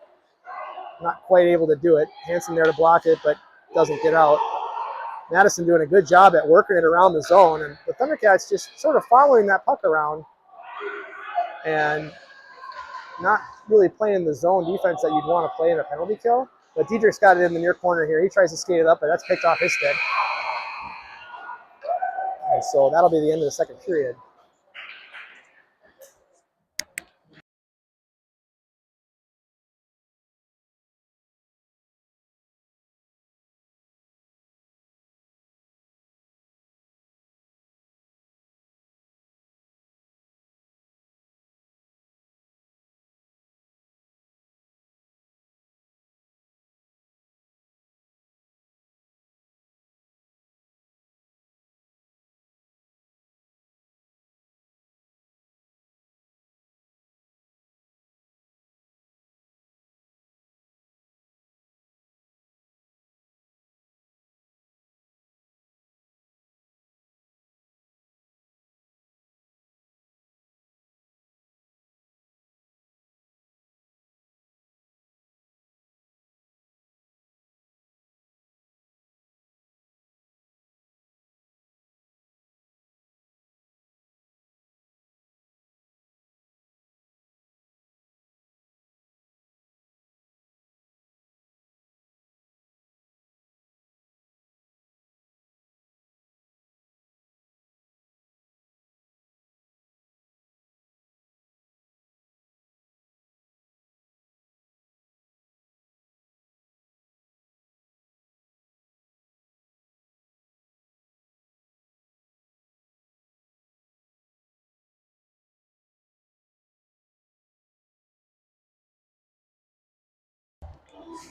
not quite able to do it. Hansen there to block it, but doesn't get out. Madison doing a good job at working it around the zone, and the Thundercats just sort of following that puck around and not really playing the zone defense that you'd want to play in a penalty kill. But Diedrich's got it in the near corner here. He tries to skate it up, but that's picked off his stick. And so that'll be the end of the second period.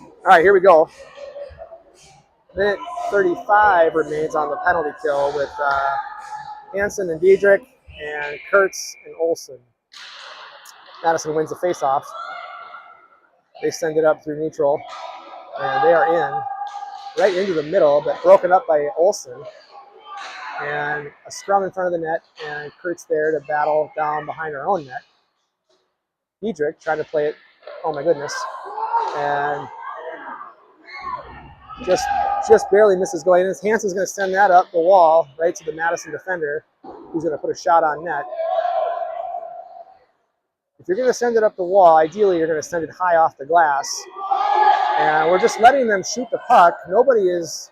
All right, here we go. Minute 35 remains on the penalty kill with Hansen and Diedrich and Kurtz and Olsen. Madison wins the faceoff. They send it up through neutral, and they are in, right into the middle, but broken up by Olsen. And a scrum in front of the net, and Kurtz there to battle down behind her own net. Diedrich trying to play it, oh my goodness, and just barely misses going in. Hansen's going to send that up the wall right to the Madison defender, who's going to put a shot on net. If you're going to send it up the wall, ideally you're going to send it high off the glass. And we're just letting them shoot the puck. Nobody is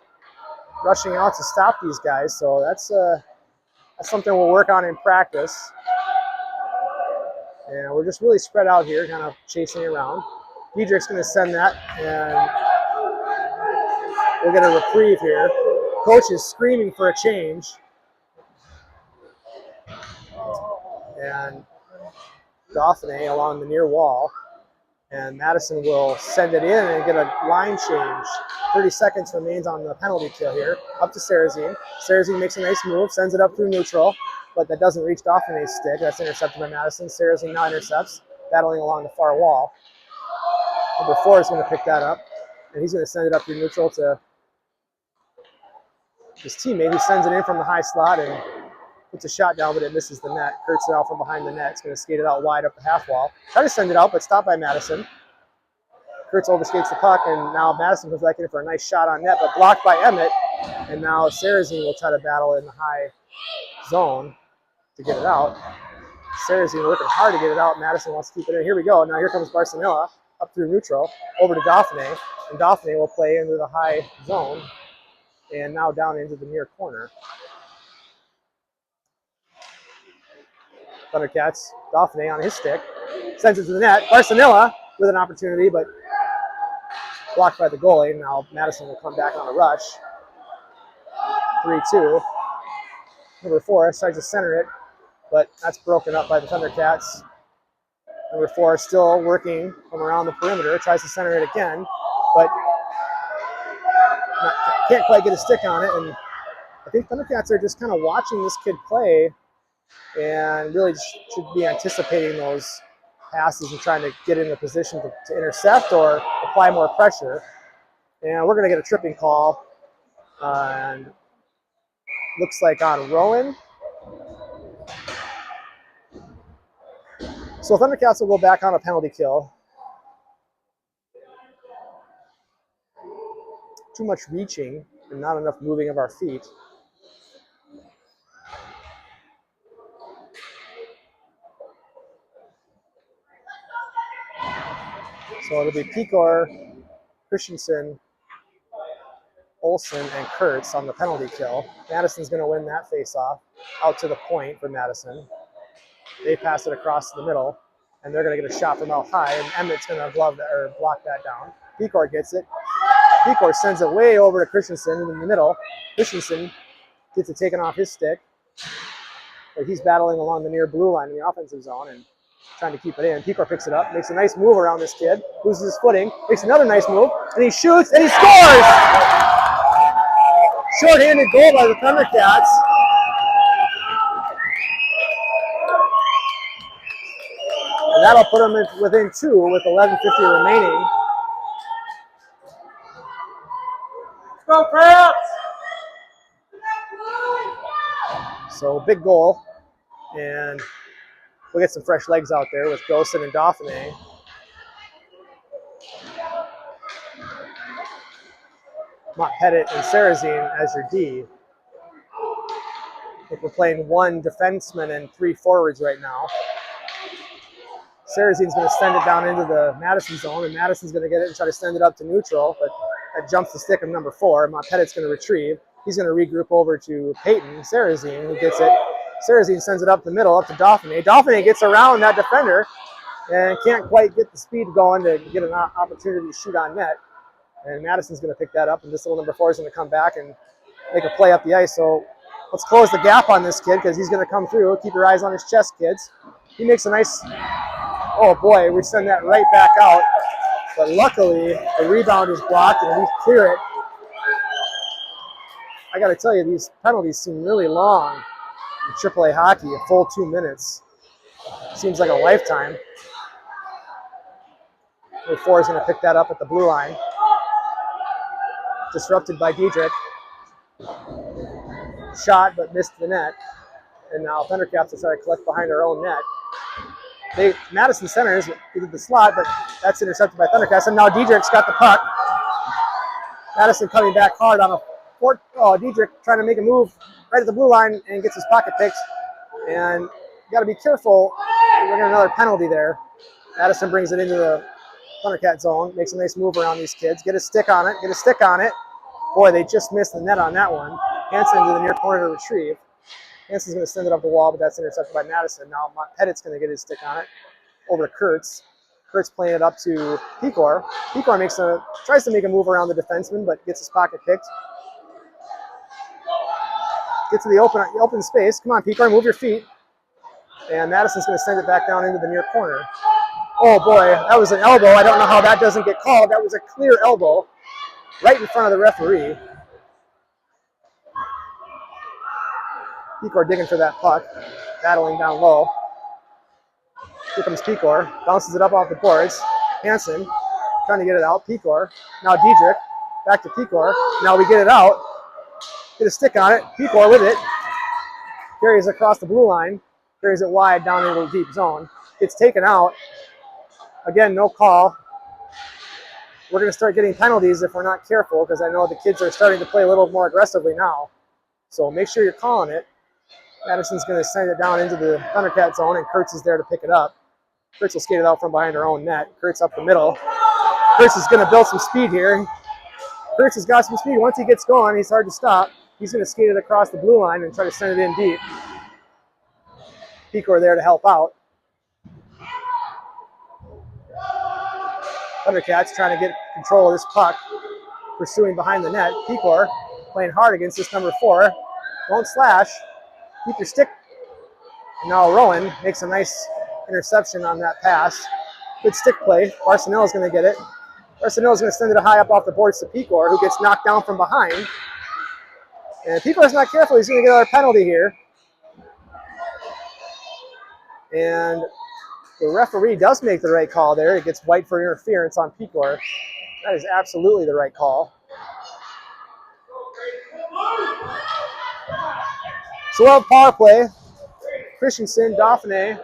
rushing out to stop these guys, so that's something we'll work on in practice. And we're just really spread out here, kind of chasing around. Diedrich's going to send that, and we'll get a reprieve here. Coach is screaming for a change. And Dauphin along the near wall. And Madison will send it in and get a line change. 30 seconds remains on the penalty kill here. Up to Sarazine. Sarazine makes a nice move, sends it up through neutral, but that doesn't reach Dauphin's stick. That's intercepted by Madison. Sarazine now intercepts, battling along the far wall. Number 4 is going to pick that up, and he's going to send it up through neutral to his teammate, who sends it in from the high slot and puts a shot down, but it misses the net. Kurtz it out from behind the net. It's going to skate it out wide up the half wall. Try to send it out, but stopped by Madison. Kurtz overskates the puck, and now Madison comes back in for a nice shot on net, but blocked by Emmett. And now Sarazine will try to battle in the high zone to get it out. Sarazine working hard to get it out. Madison wants to keep it in. Here we go. Now here comes Barcelona up through neutral, over to Dauphin, and Dauphin will play into the high zone, and now down into the near corner. Thundercats, Dauphin on his stick, sends it to the net. Barcelona with an opportunity, but blocked by the goalie. Now Madison will come back on a rush. 3-2. Number 4 tries to center it, but that's broken up by the Thundercats. Number 4 still working from around the perimeter, tries to center it again, but can't quite get a stick on it. And I think Thundercats are just kind of watching this kid play and really should be anticipating those passes and trying to get in a position to intercept or apply more pressure. And we're going to get a tripping call, and looks like on Rowan. So Thundercats will go back on a penalty kill. Too much reaching and not enough moving of our feet. So it'll be Picor, Christensen, Olsen, and Kurtz on the penalty kill. Madison's going to win that face-off out to the point for Madison. They pass it across the middle, and they're going to get a shot from out high, and Emmett's going to block that down. Picor gets it. Picor sends it way over to Christensen in the middle. Christensen gets it taken off his stick, but he's battling along the near blue line in the offensive zone and trying to keep it in. Picor picks it up, makes a nice move around this kid, loses his footing, makes another nice move, and he shoots, and he scores! Short-handed goal by the Thundercats. And that'll put them within 2 with 11:50 remaining. Let's go, Cramps! So big goal, and we'll get some fresh legs out there with Gosen and Dauphin. Pettit and Sarazine as your D. I think we're playing 1 defenseman and 3 forwards right now. Sarazine's going to send it down into the Madison zone, and Madison's going to get it and try to send it up to neutral, but that jumps the stick of number 4. Pettit's going to retrieve. He's going to regroup over to Peyton Sarazine, who gets it. Sarazine sends it up the middle, up to Dauphin. Dauphin gets around that defender and can't quite get the speed going to get an opportunity to shoot on net. And Madison's going to pick that up, and this little number 4 is going to come back and make a play up the ice. So let's close the gap on this kid because he's going to come through. Keep your eyes on his chest, kids. He makes a nice, oh boy, we send that right back out. but luckily the rebound is blocked and we clear it. I got to tell you, these penalties seem really long in AAA hockey. A full 2 minutes seems like a lifetime. Number 4 is going to pick that up at the blue line. Disrupted by Diedrich. Shot, but missed the net. And now Thundercats will try to collect behind their own net. Madison centers did the slot, but that's intercepted by Thundercats. And now Diedrich's got the puck. Madison coming back hard on a fourth. Oh, Diedrich trying to make a move right at the blue line and gets his pocket picked. And you got to be careful. We're getting another penalty there. Madison brings it into the Thundercat zone, makes a nice move around these kids. Get a stick on it, get a stick on it. Boy, they just missed the net on that one. Hansen to the near corner to retrieve. Hansen's going to send it up the wall, but that's intercepted by Madison. Now Pettit's going to get his stick on it. Over to Kurtz. Kurtz playing it up to Pecor. Pecor tries to make a move around the defenseman, but gets his pocket picked. Get to the open space. Come on, Pecor, move your feet. And Madison's going to send it back down into the near corner. Oh boy, that was an elbow. I don't know how that doesn't get called. That was a clear elbow right in front of the referee. Pecor digging for that puck, battling down low. Here comes Pecor, bounces it up off the boards. Hansen trying to get it out. Pecor, now Diedrich, back to Pecor. Now we get it out. Get a stick on it. Pecor with it. Carries across the blue line. Carries it wide down into the deep zone. Gets taken out. Again, no call. We're going to start getting penalties if we're not careful, because I know the kids are starting to play a little more aggressively now. So make sure you're calling it. Madison's going to send it down into the Thundercat zone, and Kurtz is there to pick it up. Kurtz will skate it out from behind her own net. Kurtz up the middle. Kurtz is going to build some speed here. Kurtz has got some speed. Once he gets going, he's hard to stop. He's going to skate it across the blue line and try to send it in deep. Pecor there to help out. Thundercats trying to get control of this puck, pursuing behind the net. Pecor playing hard against this number 4. Won't slash. Keep your stick. And now Rowan makes a nice interception on that pass. Good stick play. Barcenella's going to get it. Barcenella's going to send it high up off the boards to Pecor, who gets knocked down from behind. And if Pecor's not careful, he's going to get another penalty here. And the referee does make the right call there. It gets white for interference on Pecor. That is absolutely the right call. So we'll have power play. Christensen, Dauphiné,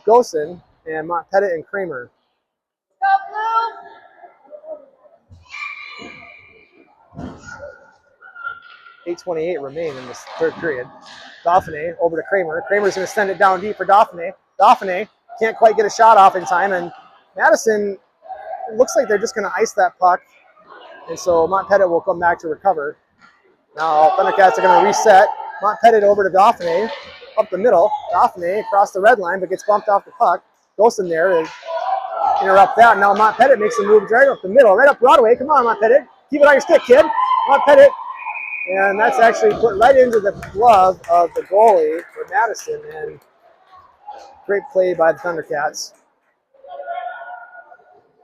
Gosen, and Pettit and Kramer. 8:28 remain in this third period. Dauphiné over to Kramer. Kramer's going to send it down deep for Dauphiné. Dauphiné can't quite get a shot off in time, and Madison, it looks like they're just going to ice that puck, and so Montpettit will come back to recover. Now Thundercats are going to reset. Montpettit over to Dauphiné, up the middle. Dauphiné across the red line, but gets bumped off the puck. Gosen there to interrupt that. Now Montpettit makes a move right up the middle, right up Broadway. Come on, Montpettit. Keep it on your stick, kid. Montpettit. And that's actually put right into the glove of the goalie for Madison. And great play by the Thundercats.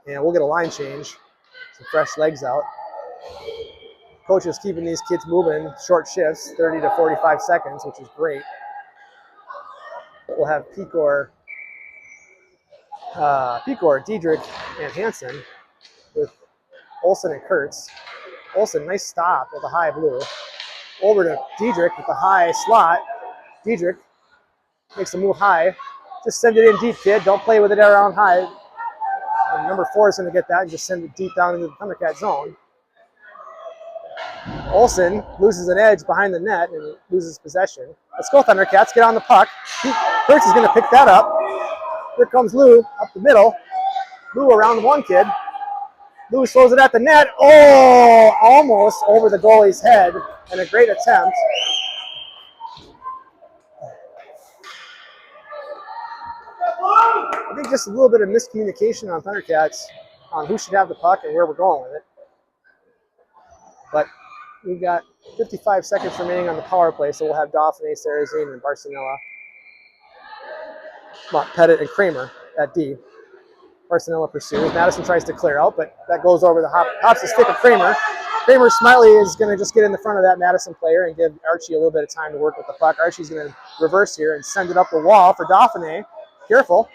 And we'll get a line change. Some fresh legs out. Coach is keeping these kids moving, short shifts, 30 to 45 seconds, which is great. We'll have Pecor, Diedrich, and Hansen with Olsen and Kurtz. Olsen, nice stop with a high blue. Over to Diedrich with the high slot. Diedrich makes a move high. Just send it in deep, kid. Don't play with it around high. And number 4 is going to get that and just send it deep down into the Thundercat zone. Olsen loses an edge behind the net and loses possession. Let's go, Thundercats. Get on the puck. Kurtz is going to pick that up. Here comes Lou up the middle. Lou around one kid. Lou throws it at the net. Oh, almost over the goalie's head. And a great attempt. I think just a little bit of miscommunication on Thundercats on who should have the puck and where we're going with it. But we've got 55 seconds remaining on the power play, so we'll have Dauphiné, Sarrazin, and Barcenella. Pettit and Kramer at D. Barcelona pursues. Madison tries to clear out, but that goes over the hops the stick of Kramer. Kramer Smiley is going to just get in the front of that Madison player and give Archie a little bit of time to work with the puck. Archie's going to reverse here and send it up the wall for Dauphiné. Careful.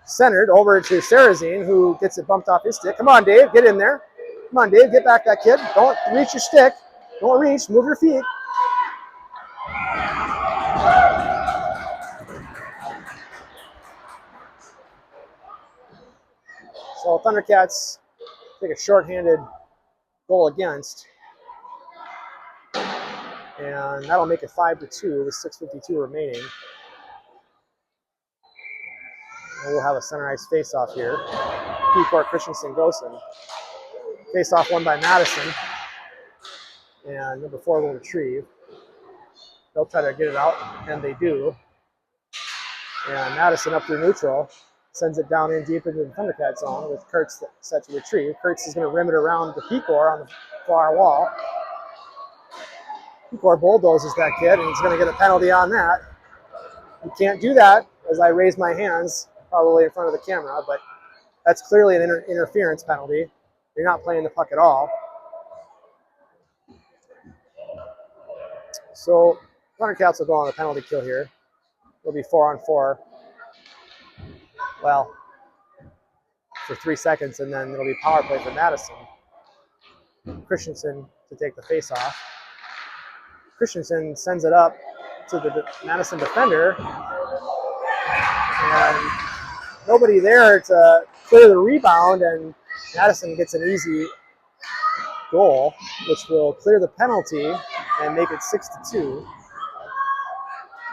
Centered over to Sarrazin, who gets it bumped off his stick. Come on, Dave, get in there. Come on, Dave, get back that kid. Don't reach your stick. Don't reach, move your feet. So Thundercats take a shorthanded goal against. And that'll make it 5-2 with 6:52 remaining. And we'll have a center ice face-off here. P-Court Christensen Gosen. Face-off won by Madison. And number 4 will retrieve. They'll try to get it out, and they do. And Madison up through neutral. Sends it down in deep into the Thundercat zone with Kurtz set to retrieve. Kurtz is going to rim it around the P-Core on the far wall. P-Core bulldozes that kid, and he's going to get a penalty on that. You can't do that, as I raise my hands, probably in front of the camera, but that's clearly an interference penalty. You're not playing the puck at all. So Thundercats will go on the penalty kill here. It'll be 4-on-4. Well, for 3 seconds, and then it'll be power play for Madison. Christensen to take the face-off. Christensen sends it up to the Madison defender, and nobody there to clear the rebound, and Madison gets an easy goal, which will clear the penalty and make it 6-2.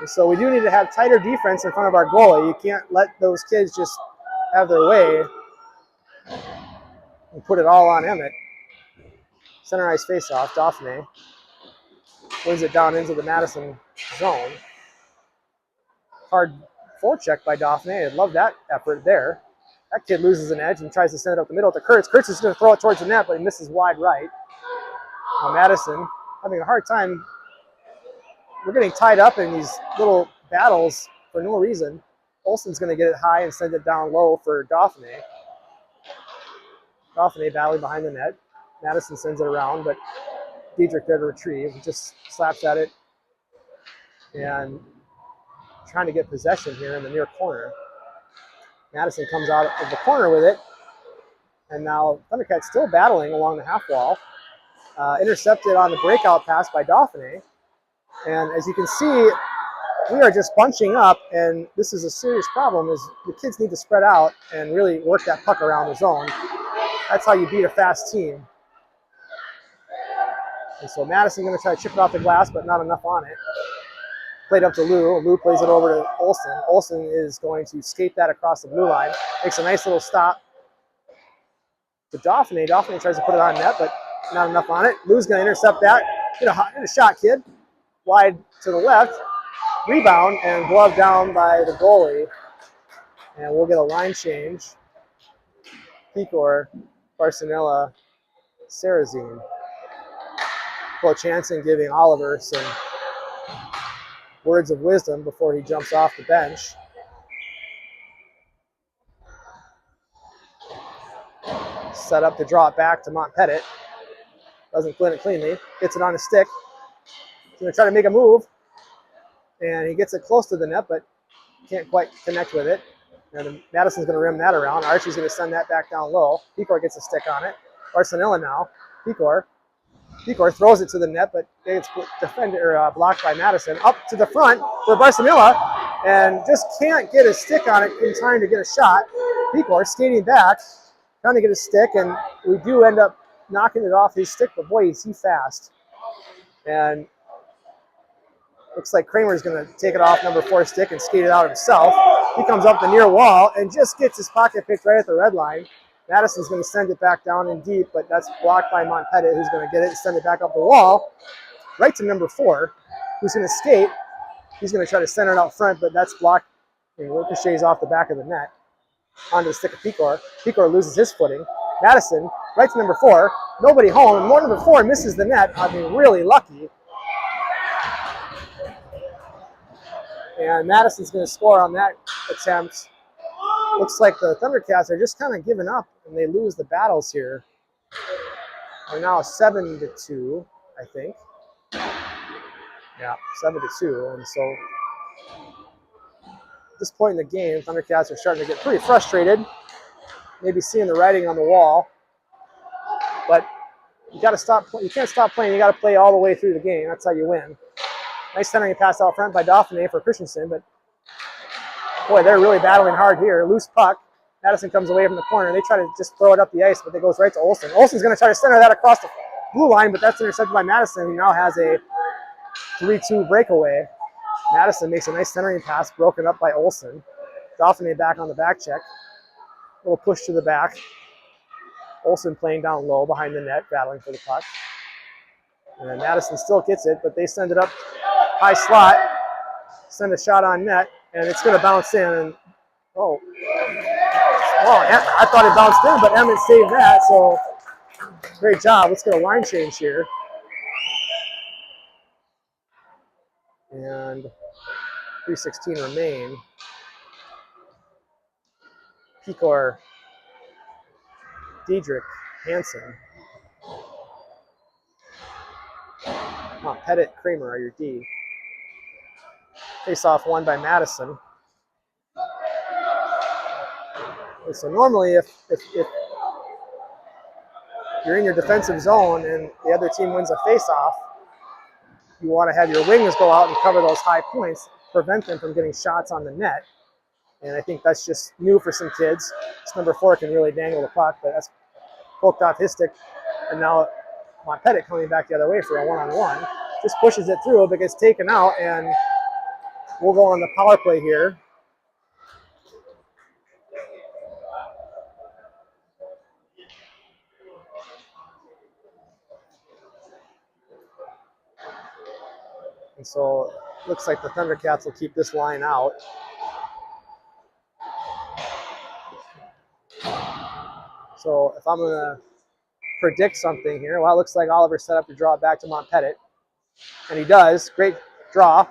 And so we do need to have tighter defense in front of our goalie. You can't let those kids just have their way and put it all on Emmett. Center ice face-off, Dauphiné wins it down into the Madison zone. Hard forecheck by Dauphiné. I love that effort there. That kid loses an edge and tries to send it up the middle to Kurtz. Kurtz is going to throw it towards the net, but he misses wide right. Now Madison having a hard time. We're getting tied up in these little battles for no reason. Olsen's going to get it high and send it down low for Dauphiné. Dauphiné battling behind the net. Madison sends it around, but Diedrich there to retrieve. He just slaps at it and trying to get possession here in the near corner. Madison comes out of the corner with it, and now Thundercats still battling along the half wall. Intercepted on the breakout pass by Dauphiné. And as you can see, we are just bunching up, and this is a serious problem, is the kids need to spread out and really work that puck around the zone. That's how you beat a fast team. And so Madison's going to try to chip it off the glass, but not enough on it. Played up to Lou. Lou plays it over to Olsen. Olsen is going to skate that across the blue line. Makes a nice little stop to Dauphiné. Dauphiné tries to put it on net, but not enough on it. Lou's going to intercept that. Get a shot, kid. Wide to the left. Rebound and glove down by the goalie. And we'll get a line change. P-Core, Barcelona, Sarrazin. Coach Hansen giving Oliver some words of wisdom before he jumps off the bench. Set up to draw it back to Montpettit. Doesn't clean it cleanly. Gets it on his stick. He's going to try to make a move. And he gets it close to the net, but can't quite connect with it. And Madison's going to rim that around. Archie's going to send that back down low. P-Core gets a stick on it. Barcelona now. P-Core throws it to the net, but it's blocked by Madison. Up to the front for Barcelona, and just can't get a stick on it in time to get a shot. P-Core skating back, trying to get a stick, and we do end up knocking it off his stick, but boy, is he fast. And looks like Kramer's going to take it off number 4 stick and skate it out himself. He comes up the near wall and just gets his pocket picked right at the red line. Madison's going to send it back down in deep, but that's blocked by Montpettit, who's going to get it and send it back up the wall, right to number 4, who's going to skate. He's going to try to center it out front, but that's blocked and ricochets off the back of the net onto the stick of P-Core. P-Core loses his footing. Madison, right to number 4, nobody home, and more number 4 misses the net. I mean, really lucky. And Madison's going to score on that attempt. Looks like the Thundercats are just kind of giving up, and they lose the battles here. Are now 7-2, I think. Yeah, 7-2. And so at this point in the game, Thundercats are starting to get pretty frustrated, maybe seeing the writing on the wall. But you got to stop. You can't stop playing. You got to play all the way through the game. That's how you win. Nice centering pass out front by Dauphin for Christensen, but boy, they're really battling hard here. Loose puck. Madison comes away from the corner. They try to just throw it up the ice, but it goes right to Olsen. Olsen's going to try to center that across the blue line, but that's intercepted by Madison, who now has a 3-2 breakaway. Madison makes a nice centering pass, broken up by Olsen. Dauphin back on the back check. A little push to the back. Olsen playing down low behind the net, battling for the puck. And then Madison still gets it, but they send it up high slot, send a shot on net, and it's going to bounce in. And oh, I thought it bounced in, but Emmett saved that, so great job. Let's get a line change here. And 3:16 remain. Pecor, Diedrich, Hansen. Pettit, Kramer are your D. Face-off won by Madison. And so normally if you're in your defensive zone and the other team wins a face-off, you want to have your wings go out and cover those high points, prevent them from getting shots on the net. And I think that's just new for some kids. This number 4 can really dangle the puck, but that's poked off his stick. And now Pettit coming back the other way for a one-on-one. Just pushes it through, but gets taken out, and we'll go on the power play here. And so it looks like the Thundercats will keep this line out. So if I'm going to predict something here, well, it looks like Oliver's set up to draw it back to Pettit. And he does. Great draw.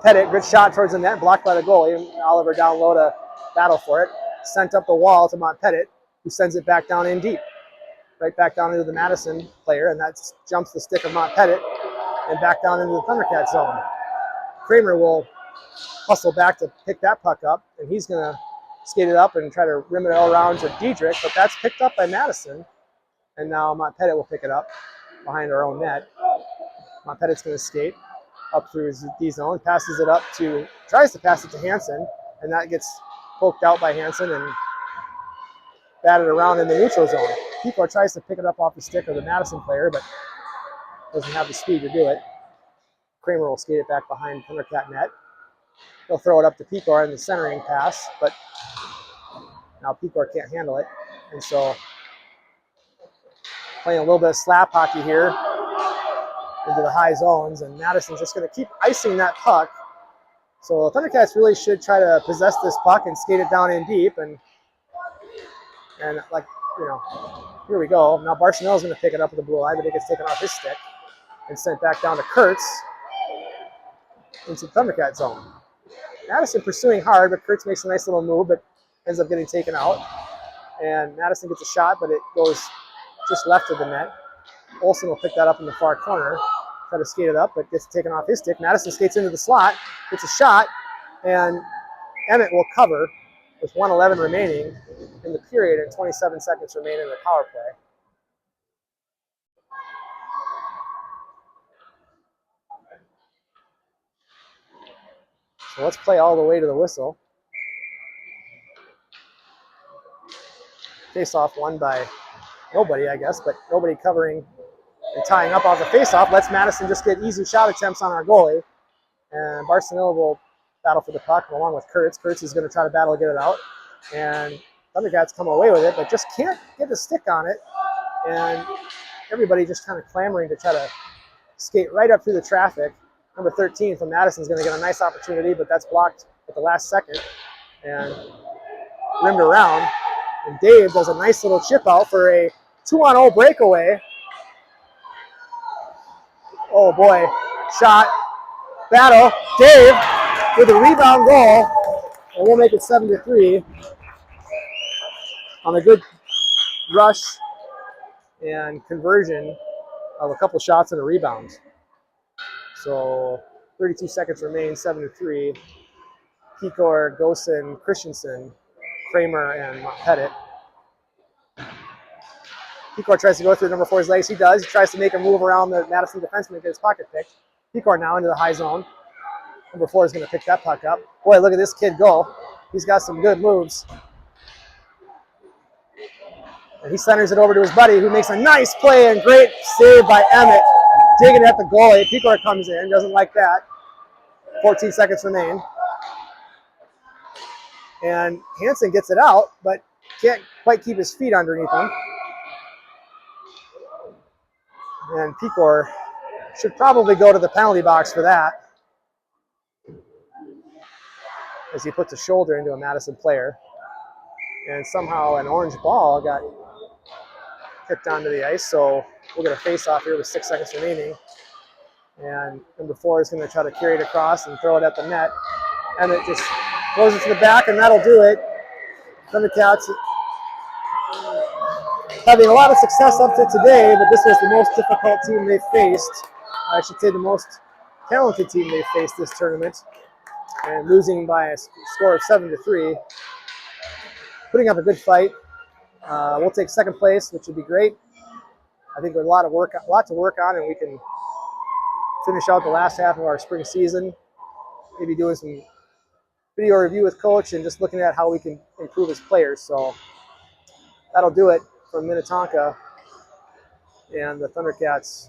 Pettit, good shot towards the net, blocked by the goalie. And Oliver down low to battle for it. Sent up the wall to Pettit, who sends it back down in deep. Right back down into the Madison player, and that jumps the stick of Pettit and back down into the Thundercat zone. Kramer will hustle back to pick that puck up, and he's going to skate it up and try to rim it all around to Diedrich, but that's picked up by Madison. And now Pettit will pick it up behind our own net. Pettit's going to skate up through his D zone, passes it up to, tries to pass it to Hansen, and that gets poked out by Hansen and batted around in the neutral zone. Pecor tries to pick it up off the stick of the Madison player, but doesn't have the speed to do it. Kramer will skate it back behind Thundercat net. He'll throw it up to Pecor in the centering pass, but now Pecor can't handle it, and so playing a little bit of slap hockey here into the high zones, and Madison's just going to keep icing that puck. So the Thundercats really should try to possess this puck and skate it down in deep, and like, you know, here we go. Now Barcelon's going to pick it up with the blue eye, but it gets taken off his stick and sent back down to Kurtz into the Thundercat zone. Madison pursuing hard, but Kurtz makes a nice little move, but ends up getting taken out. And Madison gets a shot, but it goes just left of the net. Olsen will pick that up in the far corner, try to skate it up, but gets taken off his stick. Madison skates into the slot, gets a shot, and Emmett will cover with 1:11 remaining in the period and 27 seconds remain in the power play. So let's play all the way to the whistle. Face-off won by nobody, I guess, but nobody covering and tying up off the face-off lets Madison just get easy shot attempts on our goalie. And Barcelona will battle for the puck along with Kurtz. Kurtz is going to try to battle to get it out. And Thundercats come away with it, but just can't get a stick on it. And everybody just kind of clamoring to try to skate right up through the traffic. Number 13 from Madison is going to get a nice opportunity, but that's blocked at the last second and rimmed around. And Dave does a nice little chip out for a 2-on-0 breakaway. Oh boy, shot, battle, Dave with a rebound goal, and we'll make it 7-3 on a good rush and conversion of a couple shots and a rebound. So 32 seconds remain, 7-3. Pecor, Gosen, Christensen, Kramer, and Pettit. Pecor tries to go through number 4's legs. He does. He tries to make a move around the Madison defenseman and get his pocket picked. Pecor now into the high zone. Number 4 is going to pick that puck up. Boy, look at this kid go. He's got some good moves. And he centers it over to his buddy, who makes a nice play and great save by Emmett. Digging at the goalie. Pecor comes in. Doesn't like that. 14 seconds remain. And Hansen gets it out, but can't quite keep his feet underneath him. And Pecor should probably go to the penalty box for that, as he puts a shoulder into a Madison player. And somehow an orange ball got kicked onto the ice, so we'll get a face-off here with 6 seconds remaining. And number 4 is going to try to carry it across and throw it at the net. And it just throws it to the back, and that'll do it. Thundercats having a lot of success up to today, but this was the most difficult team they've faced. I should say the most talented team they've faced this tournament. And losing by a score of 7-3. Putting up a good fight. We'll take second place, which would be great. I think there's a lot to work on, and we can finish out the last half of our spring season. Maybe doing some video review with Coach and just looking at how we can improve as players. So that'll do it from Minnetonka and the Thundercats.